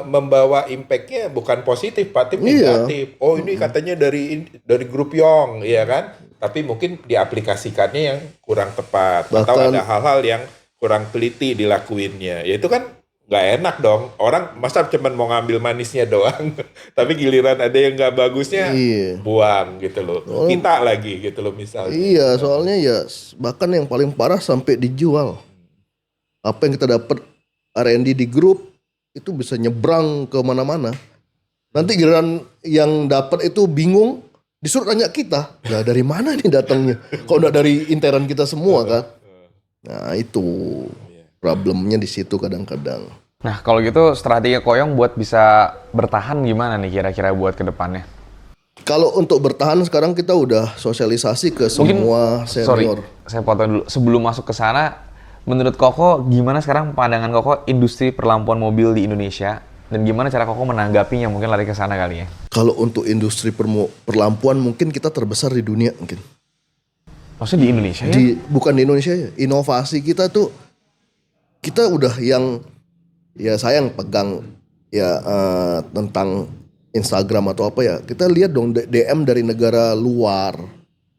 membawa impact-nya bukan positif, tapi negatif. Oh ini katanya dari grup Yong, ya kan? Tapi mungkin diaplikasikannya yang kurang tepat. Atau Bahkan- ada hal-hal yang kurang teliti dilakuinnya. Ya itu kan nggak enak dong. Orang masa cuman mau ngambil manisnya doang, tapi giliran ada yang nggak bagusnya Iya. buang gitu loh. Kita lagi gitu loh misalnya. Iya, soalnya ya bahkan yang paling parah sampai dijual. Apa yang kita dapat R&D di grup itu bisa nyebrang ke mana-mana. Nanti giliran yang dapat itu bingung, disuruh tanya kita, "Lah dari mana nih datangnya?" Kalau enggak dari intern kita semua kan. Nah, itu problemnya di situ kadang-kadang. Nah kalau gitu strategi Koyong buat bisa bertahan gimana nih kira-kira buat ke depannya? Kalau untuk bertahan sekarang kita udah sosialisasi ke semua senior. Sorry, saya potong dulu. Sebelum masuk ke sana, menurut Koko gimana sekarang pandangan Koko industri perlampuan mobil di Indonesia dan gimana cara Koko menanggapinya? Mungkin lari ke sana kali ya. Kalau untuk industri perlampuan mungkin kita terbesar di dunia mungkin. Maksudnya di Indonesia ya? Bukan di Indonesia ya. Inovasi kita tuh kita udah yang ya sayang pegang ya tentang Instagram atau apa ya. Kita lihat dong DM dari negara luar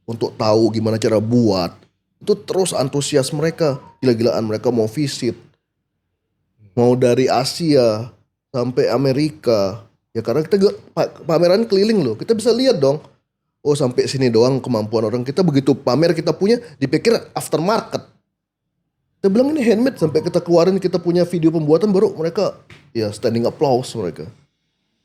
untuk tahu gimana cara buat. Itu terus antusias mereka, gila-gilaan mereka mau visit. Mau dari Asia sampai Amerika. Ya karena kita pameran keliling loh. Kita bisa lihat dong. Oh sampai sini doang kemampuan orang kita, begitu pamer kita punya dipikir aftermarket. Kita bilang ini handmade, sampai kita keluarin kita punya video pembuatan baru mereka ya standing applause mereka.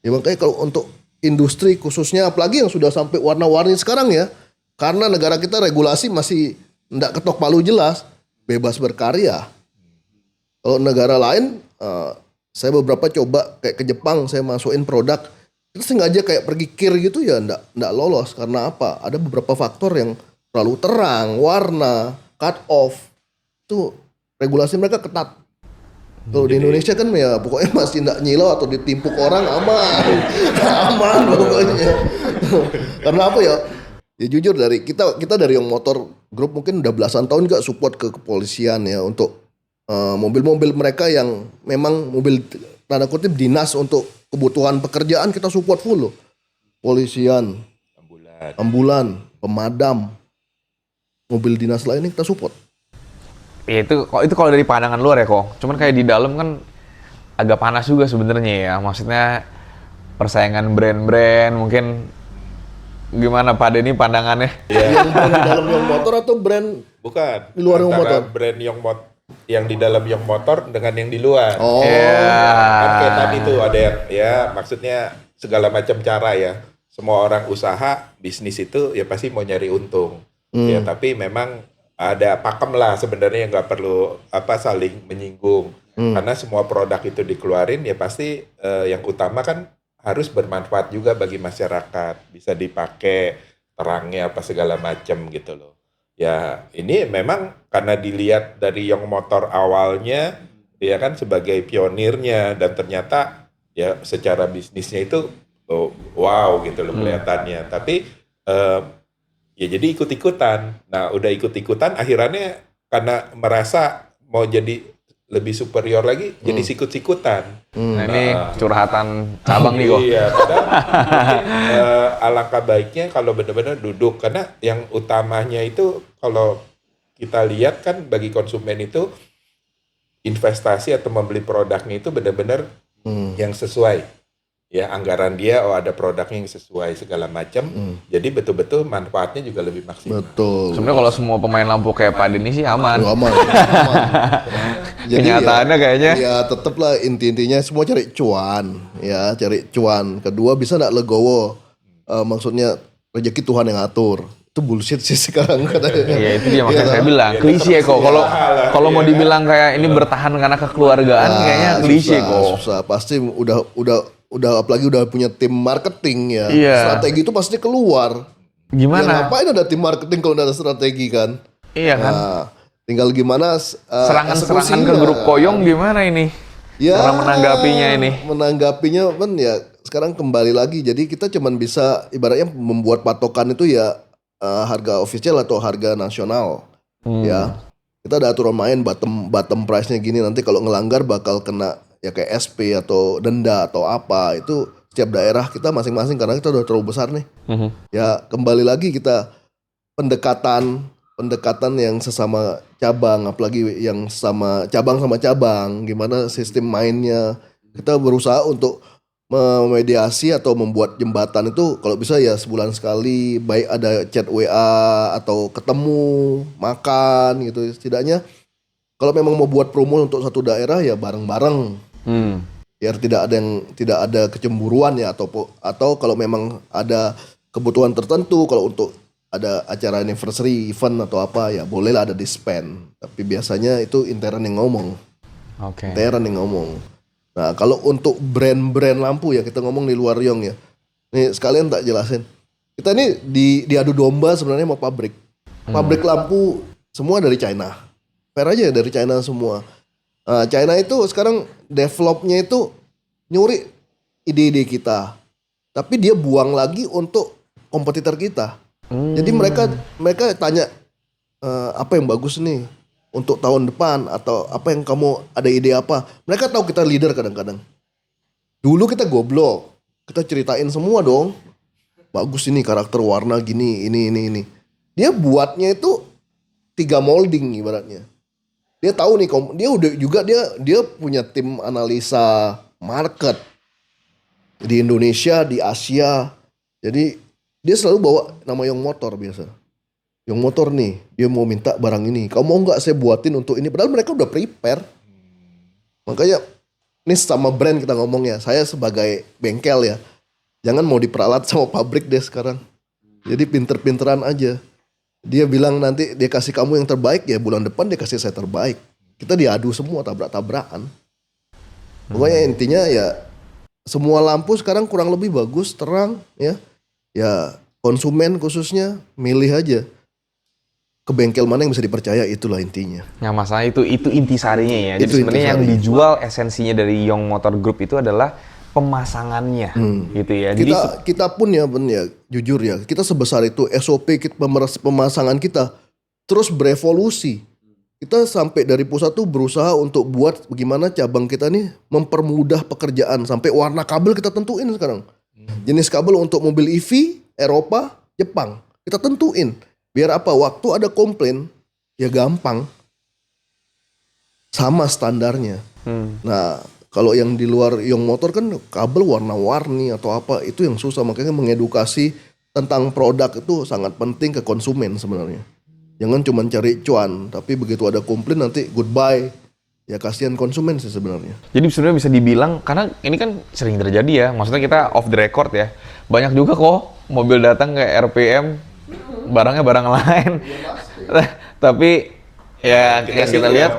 Ya makanya kalau untuk industri khususnya apalagi yang sudah sampai warna-warni sekarang ya, karena negara kita regulasi masih nggak ketok palu jelas, bebas berkarya. Kalau negara lain, saya beberapa coba kayak ke Jepang, saya masukin produk, itu sengaja kayak pergi kir gitu ya nggak lolos. Karena apa? Ada beberapa faktor yang terlalu terang, warna, cut off, itu regulasi mereka ketat. Kalau di Indonesia kan ya pokoknya masih nggak nyilau atau ditimpuk orang aman, aman pokoknya. Karena apa ya? Ya jujur dari kita dari Young Motor Group mungkin udah belasan tahun nggak support ke kepolisian ya untuk mobil-mobil mereka yang memang mobil tanda kutip dinas untuk kebutuhan pekerjaan kita support full loh. Polisian, ambulan, pemadam, mobil dinas lainnya kita support. Ya, itu kalau dari pandangan luar ya kok. Cuman kayak di dalam kan agak panas juga sebenarnya ya. Maksudnya persaingan brand-brand mungkin gimana Pak Denny pandangannya? Yang brand di dalam Young Motor atau brand Bukan. di luar Young Motor? Brand yang di dalam Young Motor dengan yang di luar. Oh. Kan kayak tadi tuh ada yang ya maksudnya segala macam cara ya. Semua orang usaha bisnis itu ya pasti mau nyari untung. Ya tapi memang ada pakem lah sebenarnya, nggak perlu saling menyinggung. Karena semua produk itu dikeluarin ya pasti yang utama kan harus bermanfaat juga bagi masyarakat, bisa dipakai terangnya apa segala macam gitu loh. Ya ini memang karena dilihat dari Young Motor awalnya dia kan sebagai pionirnya dan ternyata ya secara bisnisnya itu wow gitu loh kelihatannya. Tapi ya jadi ikut-ikutan. Nah udah ikut-ikutan akhirnya karena merasa mau jadi lebih superior lagi jadi sikut-sikutan. Nah ini curhatan cabang nih kok. Iya, padahal mungkin, alangkah baiknya kalau benar-benar duduk, karena yang utamanya itu kalau kita lihat kan bagi konsumen itu investasi atau membeli produknya itu benar-benar yang sesuai. Ya anggaran dia, ada produknya yang sesuai segala macam, jadi betul-betul manfaatnya juga lebih maksimal. Betul. Sebenarnya kalau semua pemain lampu kayak Pak Denny sih aman. Aman. Jadi Kenyataannya ya, kayaknya. ya tetaplah intinya semua cari cuan, ya cari cuan. Kedua bisa nggak legowo, maksudnya rezeki Tuhan yang atur. Itu bullshit sih sekarang katanya. Iya itu dia makanya Iya, saya bilang Ya, klise kok. Kalau mau dibilang kayak ini bertahan karena kekeluargaan kayaknya klise kok. Susah. Pasti udah apalagi udah punya tim marketing ya. Iya. Strategi itu pasti keluar. Ya, Gimana? ngapain ada tim marketing kalau nggak ada strategi kan? Iya kan. Nah, tinggal gimana Serangan-serangan ke grup Koyong gimana ini? ya, Cara menanggapinya ini. Menanggapinya kan ya sekarang kembali lagi. Jadi kita cuman bisa ibaratnya membuat patokan itu ya harga official atau harga nasional. Ya. Kita ada aturan main bottom price-nya gini, nanti kalau ngelanggar bakal kena ya kayak SP atau denda atau apa. Itu setiap daerah kita masing-masing karena kita udah terlalu besar nih. Ya kembali lagi kita pendekatan yang sesama cabang, apalagi yang sama cabang, gimana sistem mainnya. Kita berusaha untuk memediasi atau membuat jembatan itu kalau bisa ya sebulan sekali, baik ada chat WA atau ketemu, makan gitu. Setidaknya kalau memang mau buat promo untuk satu daerah ya bareng-bareng. Biar tidak ada kecemburuan ya, atau kalau memang ada kebutuhan tertentu, kalau untuk ada acara anniversary event atau apa ya bolehlah ada disband, tapi biasanya itu intern yang ngomong. Oke. Intern yang ngomong. Nah kalau untuk brand-brand lampu ya kita ngomong di luar Yong ya, nih sekalian tak jelasin Kita ini diadu domba sebenarnya sama pabrik. Pabrik lampu semua dari China. Fair aja dari China semua. China itu sekarang developnya itu nyuri ide-ide kita. Tapi dia buang lagi untuk kompetitor kita. Jadi mereka tanya apa yang bagus nih untuk tahun depan atau apa yang kamu ada ide apa. Mereka tahu kita leader kadang-kadang. Dulu kita goblok. Kita ceritain semua dong. Bagus ini karakter warna gini, ini. Dia buatnya itu 3 molding ibaratnya. Dia tahu nih, dia udah juga dia punya tim analisa market di Indonesia, di Asia. Jadi dia selalu bawa nama Young Motor biasa. Young Motor nih, dia mau minta barang ini. Kamu mau nggak saya buatin untuk ini? Padahal mereka udah prepare. Makanya ini sama brand kita ngomongnya. Saya sebagai bengkel ya. Jangan mau diperalat sama pabrik deh sekarang. Jadi pinter-pinteran aja. Dia bilang nanti dia kasih kamu yang terbaik ya bulan depan dia kasih saya terbaik. Kita diadu semua tabrak-tabrakan. Pokoknya intinya ya semua lampu sekarang kurang lebih bagus, terang ya. Ya konsumen khususnya milih aja ke bengkel mana yang bisa dipercaya, itulah intinya. Nah, masalah itu intisarinya ya. Jadi Itu sebenarnya yang intisari. dijual esensinya dari Young Motor Group itu adalah pemasangannya, gitu ya. Jadi Kita pun ya Ben ya, jujur ya, kita sebesar itu SOP pemasangan kita terus berevolusi. Kita sampai dari pusat tuh berusaha untuk buat bagaimana cabang kita nih mempermudah pekerjaan. Sampai warna kabel kita tentuin sekarang. Jenis kabel untuk mobil EV, Eropa, Jepang. Kita tentuin. Biar apa? Waktu ada komplain, ya gampang. Sama standarnya. Nah, kalau yang di luar Young Motor kan kabel warna-warni atau apa, itu yang susah. Makanya mengedukasi tentang produk itu sangat penting ke konsumen sebenarnya. Jangan cuma cari cuan, tapi begitu ada komplain nanti goodbye. Ya kasihan konsumen sih sebenarnya. Jadi sebenarnya bisa dibilang, karena ini kan sering terjadi ya, maksudnya kita off the record ya, banyak juga kok mobil datang ke RPM, barangnya barang lain. Tapi ya yang kita lihat,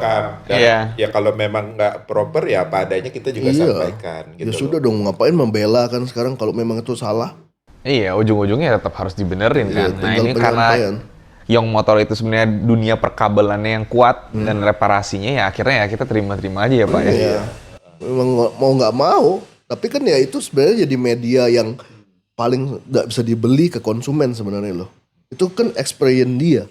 ya kalau memang nggak proper ya apa adanya kita juga sampaikan. Gitu Ya sudah dong, ngapain membela kan sekarang kalau memang itu salah. iya ujung-ujungnya tetap harus dibenerin kan. Nah tinggal ini karena penyampaian. Young Motor itu sebenarnya dunia perkabelannya yang kuat dan reparasinya ya akhirnya ya kita terima-terima aja ya Pak ya. Iya. Memang mau nggak mau, tapi kan ya itu sebenarnya jadi media yang paling nggak bisa dibeli ke konsumen sebenarnya loh. Itu kan experience dia.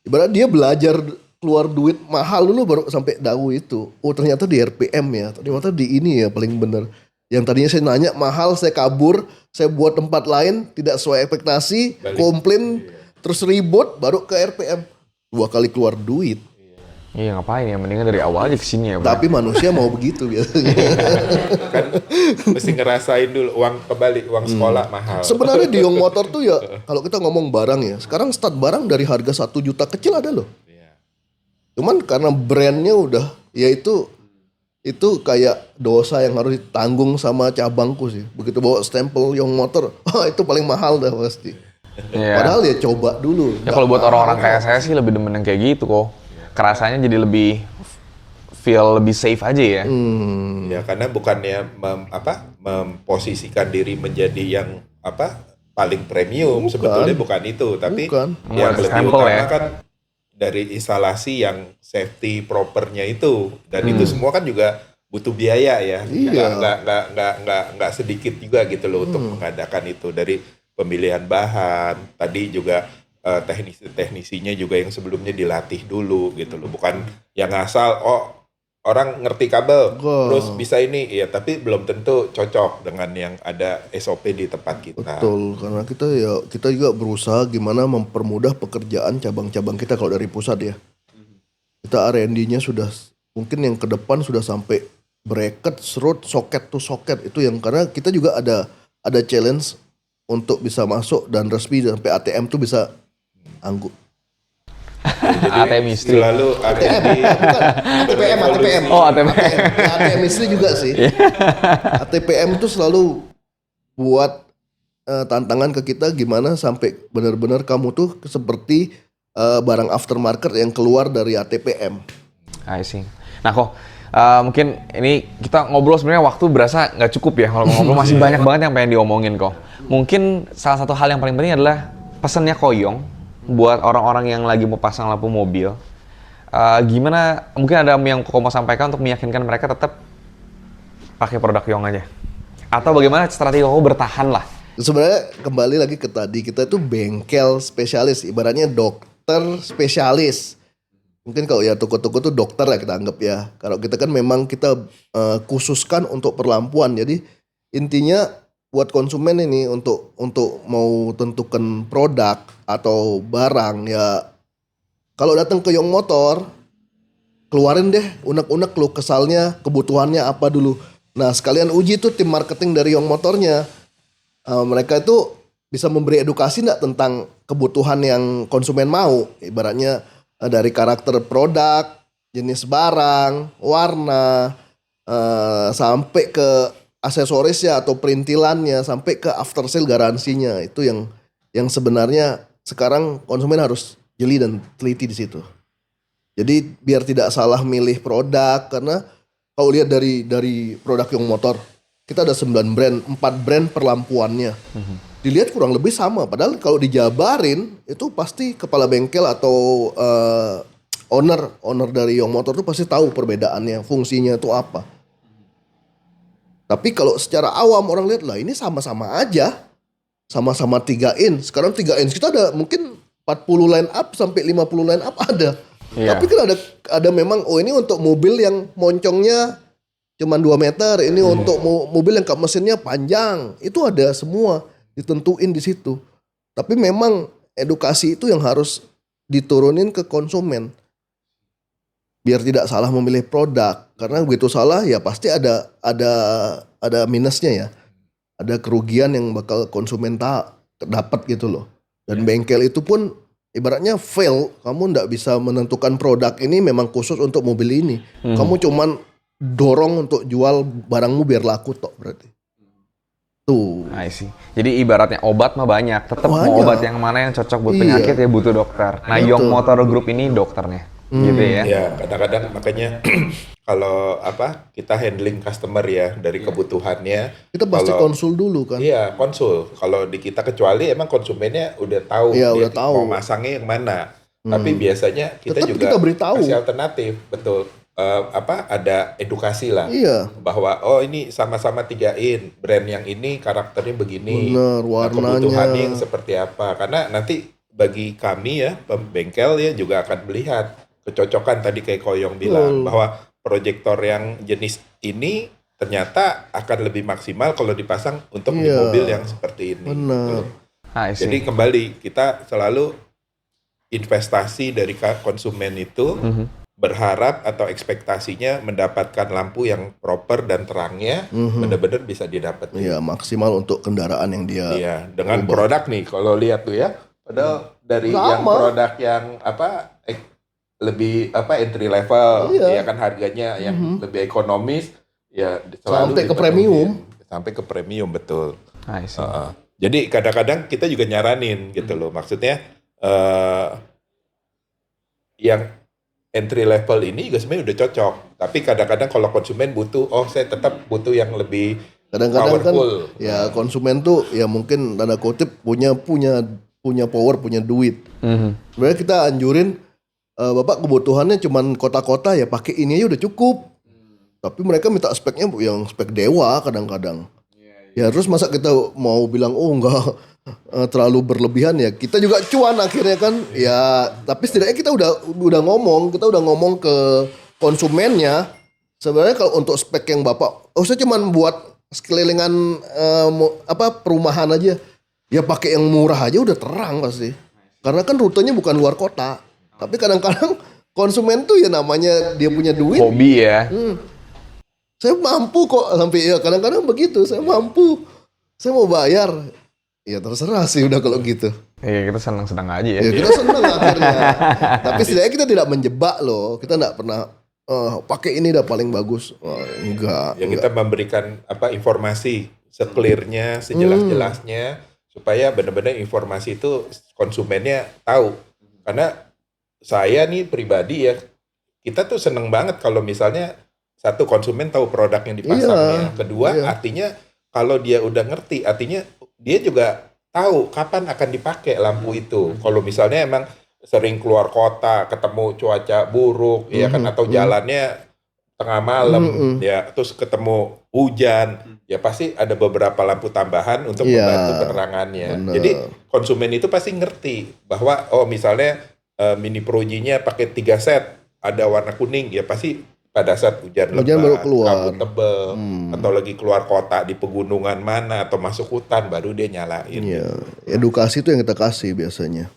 Ibarat dia belajar keluar duit mahal dulu baru sampai tahu itu. Oh ternyata di RPM ya, ternyata di ini ya paling bener. Yang tadinya saya nanya mahal, saya kabur, saya buat tempat lain tidak sesuai ekspektasi, komplain, terus ribut, baru ke RPM 2 kali keluar duit. Iya ngapain ya, mendingan dari awal aja kesini ya Pak. Tapi manusia mau begitu biasanya. kan mesti ngerasain dulu uang kembali, uang sekolah mahal. Sebenarnya di Young Motor tuh ya, kalau kita ngomong barang ya, sekarang start barang dari harga 1 juta kecil ada loh. Cuman karena brandnya udah, ya itu kayak dosa yang harus ditanggung sama cabangku sih. Begitu bawa stempel Young Motor, itu paling mahal dah pasti. Iya. Padahal ya coba dulu. Ya kalau buat orang-orang kayak saya sih lebih demen yang kayak gitu kok. Kerasanya jadi lebih feel lebih safe aja ya. Ya karena bukannya memposisikan diri menjadi yang paling premium, sebetulnya bukan itu, tapi Bukan. yang lebih Stempel utama ya. kan dari instalasi yang safety propernya itu, dan itu semua kan juga butuh biaya ya. Iya. Nggak sedikit juga gitu loh untuk mengadakan itu, dari pemilihan bahan, tadi juga teknisinya juga yang sebelumnya dilatih dulu gitu loh, bukan yang asal orang ngerti kabel terus bisa ini ya, tapi belum tentu cocok dengan yang ada SOP di tempat kita. Betul, karena kita juga berusaha gimana mempermudah pekerjaan cabang-cabang kita kalau dari pusat ya. Kita R&D-nya sudah mungkin yang ke depan sudah sampai bracket, serut, socket to socket itu yang, karena kita juga ada challenge untuk bisa masuk dan resmi sampai ATM tuh bisa anggut. Jadi ATM istri. selalu ada di ATPM. Oh ATM. ATM istri juga sih. ATPM itu selalu buat tantangan ke kita gimana sampai benar-benar kamu tuh seperti barang aftermarket yang keluar dari ATPM. I see. Nah kok Mungkin ini kita ngobrol sebenarnya waktu berasa nggak cukup ya. Kalau ngobrol masih banyak banget yang pengen diomongin kok. Mungkin salah satu hal yang paling penting adalah pesannya Koyong buat orang-orang yang lagi mau pasang lampu mobil. Gimana, mungkin ada yang Koko mau sampaikan untuk meyakinkan mereka tetap pakai produk Yong aja? Atau bagaimana strategi Koko bertahan lah? Sebenarnya kembali lagi ke tadi, kita itu bengkel spesialis, ibaratnya dokter spesialis. Mungkin kalau ya toko-toko tuh dokter lah kita anggap ya. Kalau kita kan memang kita khususkan untuk perlampuan. Jadi intinya buat konsumen ini untuk mau tentukan produk atau barang ya, kalau datang ke Yong Motor, keluarin deh unek-unek keluh kesalnya, kebutuhannya apa dulu. Nah sekalian uji tuh tim marketing dari Yong Motornya. Mereka itu bisa memberi edukasi nggak tentang kebutuhan yang konsumen mau. Ibaratnya dari karakter produk, jenis barang, warna, sampai ke aksesorisnya atau perintilannya, sampai ke after sale garansinya. Itu yang sebenarnya sekarang konsumen harus jeli dan teliti di situ. Jadi biar tidak salah milih produk, karena kalau lihat dari produk Yong Motor, kita ada 9 brand, 4 brand perlampuannya. Dilihat kurang lebih sama, padahal kalau dijabarin itu pasti kepala bengkel atau owner dari Yong Motor itu pasti tahu perbedaannya, fungsinya itu apa. Tapi kalau secara awam orang lihat lah ini sama-sama aja, sama-sama 3 in. Sekarang 3 in kita ada mungkin 40 line up sampai 50 line up ada. Iya. Tapi kan ada memang ini untuk mobil yang moncongnya cuman 2 meter, ini untuk mobil yang kap mesinnya panjang. Itu ada semua ditentuin di situ. Tapi memang edukasi itu yang harus diturunin ke konsumen. Biar tidak salah memilih produk. Karena begitu salah ya pasti ada minusnya ya. Ada kerugian yang bakal konsumen dapat gitu loh. Dan bengkel itu pun ibaratnya fail, kamu nggak bisa menentukan produk ini memang khusus untuk mobil ini. Kamu cuman dorong untuk jual barangmu biar laku tok berarti. Tuh. I see. Jadi ibaratnya obat mah banyak, tetap mau Banyak. obat yang mana yang cocok buat Iya. penyakit ya butuh dokter. Nah, Betul. Yong Motor Group ini dokternya, gitu ya. Ya, kadang-kadang makanya kalau kita handling customer ya dari kebutuhannya. Kita pasti kalau- konsul dulu kan. Iya, konsul. Kalau di kita kecuali emang konsumennya udah tahu Iya, dia udah tahu. mau masangnya yang mana. Tapi biasanya kita Tetap juga kita beritahu. kasih alternatif, betul. Ada edukasi lah. Iya. Bahwa ini sama-sama 3 in, brand yang ini karakternya begini. Bener, Nah, warnanya. kebutuhannya yang seperti apa. Karena nanti bagi kami ya, pembengkel ya juga akan melihat kecocokan tadi kayak Koyong bilang bahwa proyektor yang jenis ini ternyata akan lebih maksimal kalau dipasang untuk di Iya. mobil yang seperti ini. Bener. I see. Jadi kembali kita selalu investasi dari konsumen itu berharap atau ekspektasinya mendapatkan lampu yang proper dan terangnya benar-benar bisa didapetin. Iya, maksimal untuk kendaraan yang dia. Iya, dengan produk nih kalau lihat tuh ya. Padahal dari Sama. yang produk yang lebih entry level, Iya. ya kan harganya yang lebih ekonomis, ya selalu Sampai ke dipenuhin. premium. Sampai ke premium, betul. I see. Jadi kadang-kadang kita juga nyaranin gitu loh, maksudnya yang entry level ini juga sebenarnya udah cocok, tapi kadang-kadang kalau konsumen butuh, saya tetap butuh yang lebih Kadang-kadang kan powerful. ya konsumen tuh ya mungkin tanda kutip punya power, punya duit. Sebenarnya kita anjurin Bapak kebutuhannya cuman kota-kota ya pakai ini aja udah cukup. Tapi mereka minta speknya yang spek dewa kadang-kadang. Ya terus masa kita mau bilang enggak terlalu berlebihan ya, kita juga cuan akhirnya kan. Ya tapi setidaknya kita udah ngomong ke konsumennya. Sebenarnya kalau untuk spek yang Bapak, saya cuman buat sekelilingan perumahan aja. Ya pakai yang murah aja udah terang pasti. Karena kan rutenya bukan luar kota. Tapi kadang-kadang konsumen tuh ya namanya dia punya duit. Hobi ya. Saya mampu kok sampai ya kadang-kadang begitu. Saya mampu. Saya mau bayar. Ya terserah sih udah kalau gitu. Iya, kita senang-senang aja ya. Ya kita senang akhirnya. Tapi setidaknya kita tidak menjebak loh. Kita nggak pernah pakai ini udah paling bagus. Enggak. Ya kita memberikan informasi se-clearnya, sejelas-jelasnya supaya benar-benar informasi itu konsumennya tahu. Karena saya nih pribadi ya, kita tuh seneng banget kalau misalnya satu konsumen tahu produk yang dipasangnya. Kedua, artinya kalau dia udah ngerti, artinya dia juga tahu kapan akan dipakai lampu itu. Kalau misalnya emang sering keluar kota, ketemu cuaca buruk, ya kan, atau jalannya tengah malam, ya, terus ketemu hujan, ya pasti ada beberapa lampu tambahan untuk membantu penerangannya. Jadi konsumen itu pasti ngerti bahwa misalnya Mini Pro G-nya pakai 3 set, ada warna kuning, ya pasti pada saat hujan lebat, baru keluar. kabut tebel, atau lagi keluar kota di pegunungan mana, atau masuk hutan, baru dia nyalain. Iya, edukasi itu yang kita kasih biasanya.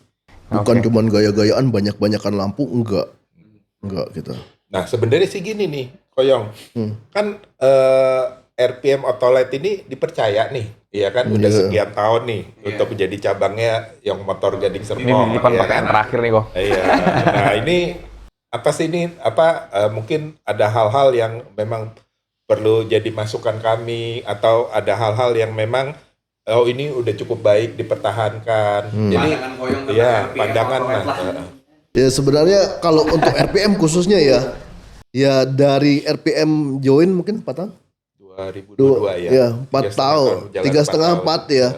Bukan cuman gaya-gayaan banyak-banyakan lampu, enggak kita. Nah sebenarnya sih gini nih, Koyong, kan RPM Autolight ini dipercaya nih, ya kan, udah sekian tahun nih untuk menjadi cabangnya yang motor Gading Serpong. Ini pakaian terakhir nih kok. Iya. Nah ini apa sih ini? Mungkin ada hal-hal yang memang perlu jadi masukan kami, atau ada hal-hal yang memang ini udah cukup baik dipertahankan. Jadi ya pandangan lah. Ya sebenarnya kalau untuk RPM khususnya ya dari RPM join mungkin 4 tahun? 2022 ya. Ya 4 tahun, 3,5 4 ya.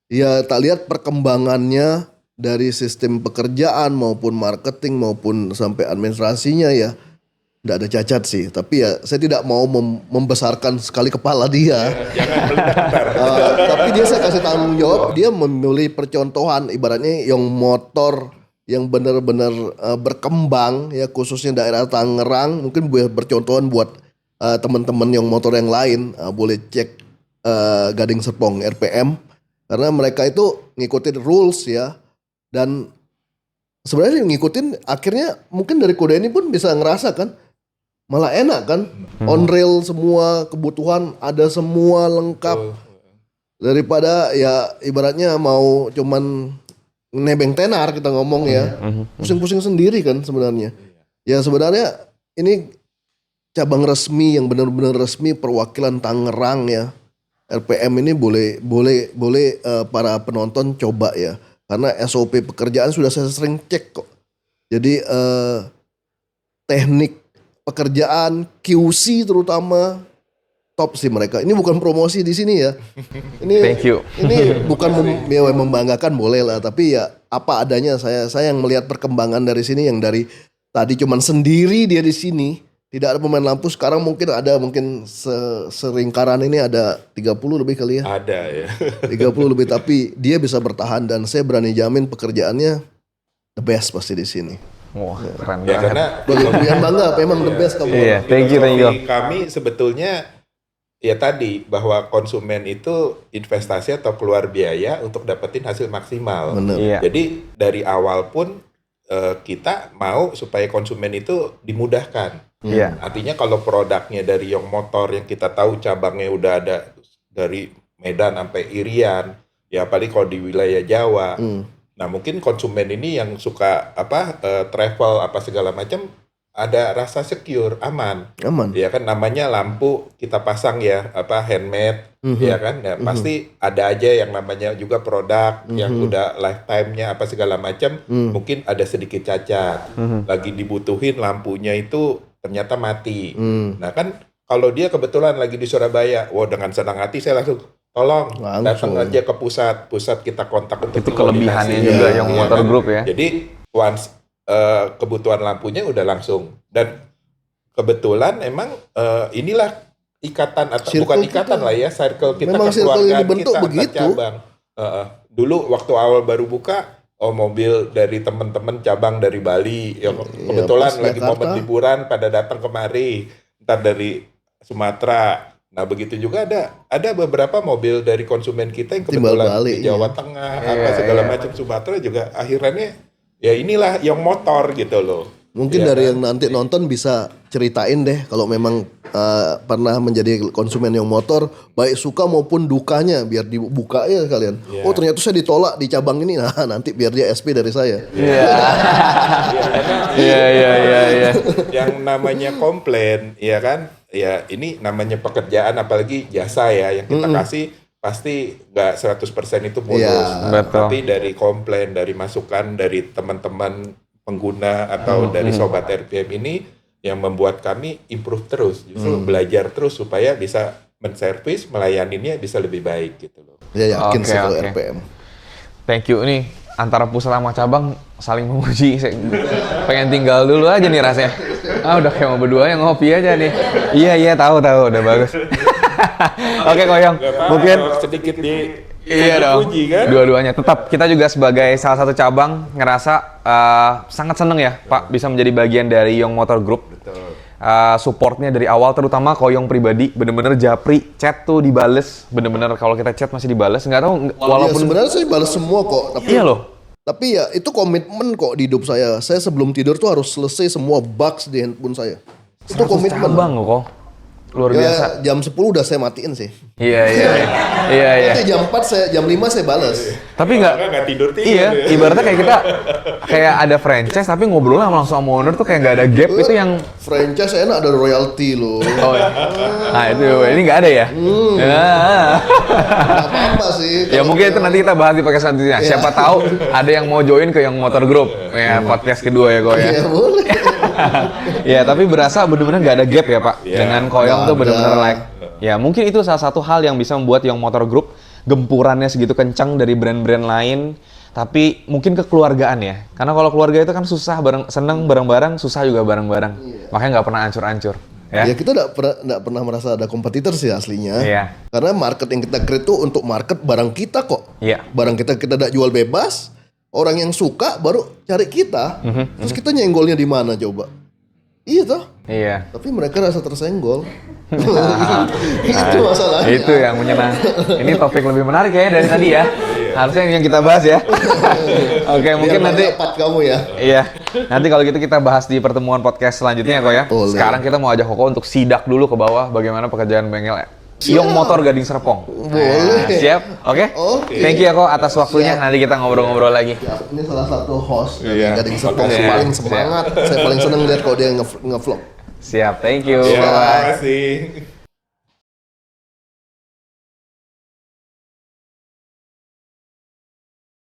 Ya tak lihat perkembangannya dari sistem pekerjaan maupun marketing maupun sampai administrasinya ya. Tidak ada cacat sih, tapi ya saya tidak mau membesarkan sekali kepala dia. Tapi dia saya kasih tanggung jawab, dia memilih percontohan ibaratnya yang motor yang benar-benar berkembang ya, khususnya daerah Tangerang, mungkin bercontohan buat teman-teman yang motor yang lain, boleh cek Gading Serpong RPM karena mereka itu ngikutin rules ya, dan sebenarnya ngikutin akhirnya mungkin dari kode ini pun bisa ngerasa kan malah enak kan, on rail semua kebutuhan ada semua lengkap, daripada ya ibaratnya mau cuman nebeng tenar kita ngomong ya, pusing-pusing sendiri kan sebenarnya. Ya sebenarnya ini cabang resmi yang benar-benar resmi perwakilan Tangerang ya. RPM ini boleh para penonton coba ya, karena SOP pekerjaan sudah saya sering cek kok. Jadi teknik pekerjaan QC terutama top sih mereka. Ini bukan promosi di sini ya. Ini Thank you. Ini bukan membanggakan boleh lah, tapi ya apa adanya. Saya yang melihat perkembangan dari sini, yang dari tadi cuman sendiri dia di sini, tidak ada pemain lampu, sekarang mungkin seringkaran ini ada 30 lebih kali ya. Ada ya. 30 lebih, tapi dia bisa bertahan dan saya berani jamin pekerjaannya the best pasti di sini. Wah, keren Ya banget. karena Yang bangga, memang the best kamu. Iya, thank you. Kami sebetulnya ya tadi bahwa konsumen itu investasi atau keluar biaya untuk dapetin hasil maksimal. Bener. Iya. Jadi dari awal pun kita mau supaya konsumen itu dimudahkan. Iya. Artinya kalau produknya dari Young Motor yang kita tahu cabangnya udah ada dari Medan sampai Irian, ya paling kalau di wilayah Jawa. Nah mungkin konsumen ini yang suka travel apa segala macam, ada rasa secure, aman. Ya kan, namanya lampu kita pasang ya handmade, ya kan. Ya, pasti ada aja yang namanya juga produk yang udah lifetime-nya apa segala macam, mungkin ada sedikit cacat. Lagi dibutuhin lampunya itu ternyata mati. Nah kan kalau dia kebetulan lagi di Surabaya, dengan senang hati saya langsung tolong datang aja ke pusat kita kontak untuk Itu kelebihannya koordinasi. juga yang Motor kan? Group ya. Jadi once kebutuhan lampunya udah langsung, dan kebetulan emang inilah ikatan atau Circle bukan ikatan kita. lah ya, circle kita, Memang circle kekeluargaan yang dibentuk kita antar begitu. cabang. Dulu waktu awal baru buka, mobil dari teman-teman cabang dari Bali yang kebetulan pas lagi Jakarta. momen liburan pada datang kemari, ntar dari Sumatera. Nah begitu juga ada beberapa mobil dari konsumen kita yang Timbal kebetulan balik, di Jawa iya. Tengah apa segala macam, Sumatera juga akhirnya ya inilah yang motor gitu loh. Mungkin Ya dari kan? yang nanti nonton bisa ceritain deh kalau memang pernah menjadi konsumen yang motor, baik suka maupun dukanya, biar dibuka ya kalian. Iya. Oh ternyata saya ditolak di cabang ini, nah nanti biar dia SP dari saya. Iya. Yang namanya komplain, ya kan? Ya ini namanya pekerjaan, apalagi jasa ya yang kita kasih, pasti nggak 100% itu mulus. Iya, betul. Tapi dari komplain, dari masukan dari teman-teman pengguna atau dari sobat RPM ini, yang membuat kami improve terus, justru belajar terus supaya bisa menservis, melayaninya bisa lebih baik gitu loh. Ya yakin sih kalau Oke. RPM. Thank you nih, antara pusat sama cabang saling memuji. Saya pengen tinggal dulu aja nih rasanya. Udah kayak mau berdua ya ngopi aja nih. Iya tahu udah bagus. Oke Koyong, Gak apa-apa, mungkin sedikit iya dong. puji kan? Dua-duanya. Tetap kita juga sebagai salah satu cabang ngerasa sangat seneng ya Pak bisa menjadi bagian dari Young Motor Group. Betul. Supportnya dari awal, terutama Koyong pribadi, bener-bener japri, chat tuh dibales, bener-bener kalau kita chat masih dibales, nggak tahu walaupun Ya, sebenarnya saya balas semua kok, tapi iya loh. Tapi ya itu komitmen kok di hidup saya. Saya sebelum tidur tuh harus selesai semua bugs di handphone saya. Itu 100 komitmen. cabang loh kok. Luar biasa. Ya, jam 10 udah saya matiin sih. Iya. Nanti jam 4 jam 5 saya balas. Tapi nggak. Nggak tidur Iya, ya. ibaratnya kayak kita kayak ada franchise tapi ngobrolnya langsung sama owner tuh kayak nggak ada gap itu yang. Franchise enak ada royalty loh. Oh ya. Nah itu ini nggak ada ya. Ya. Nggak apa-apa sih. Ya mungkin itu nanti kita bahas di podcast selanjutnya. Siapa tahu ada yang mau join ke Young Motor Group. Ya podcast kedua ya kok ya. Ya boleh. Ya tapi berasa bener-bener nggak ada gap ya Pak. Dengan Koyong tuh nggak bener-bener ada. like. Ya mungkin itu salah satu hal yang bisa membuat Young Motor Group gempurannya segitu kencang dari brand-brand lain. Tapi mungkin kekeluargaan ya. Karena kalau keluarga itu kan susah seneng bareng-bareng, susah juga bareng-bareng. Makanya nggak pernah ancur-ancur. Ya. Ya kita nggak pernah merasa ada kompetitor sih aslinya. Iya. Karena market yang kita create tuh untuk market barang kita kok. Iya. Barang kita tidak jual bebas. Orang yang suka baru cari kita. Terus kita nyenggolnya di mana coba? Iya toh. Iya. Tapi mereka rasa tersenggol. Itu masalahnya. Itu yang menyenangkan. Ini topik lebih menarik ya dari tadi ya. Harusnya yang kita bahas ya. Oke, mungkin Biar nanti dapat kamu ya. iya. Nanti kalau gitu kita bahas di pertemuan podcast selanjutnya ya, Kok ya. Boleh. Sekarang kita mau ajak Koko untuk sidak dulu ke bawah bagaimana pekerjaan bengkel Young Motor Gading Serpong. Boleh. Nah, siap? Oke? Oke. Thank you ya Kok atas waktunya. Nanti kita ngobrol-ngobrol lagi. Ya, ini salah satu host dari Iya. Gading Serpong Oke. yang paling Siap. semangat. Saya paling seneng lihat kalau dia nge-vlog. Siap, thank you. Ya, Bye. terima kasih.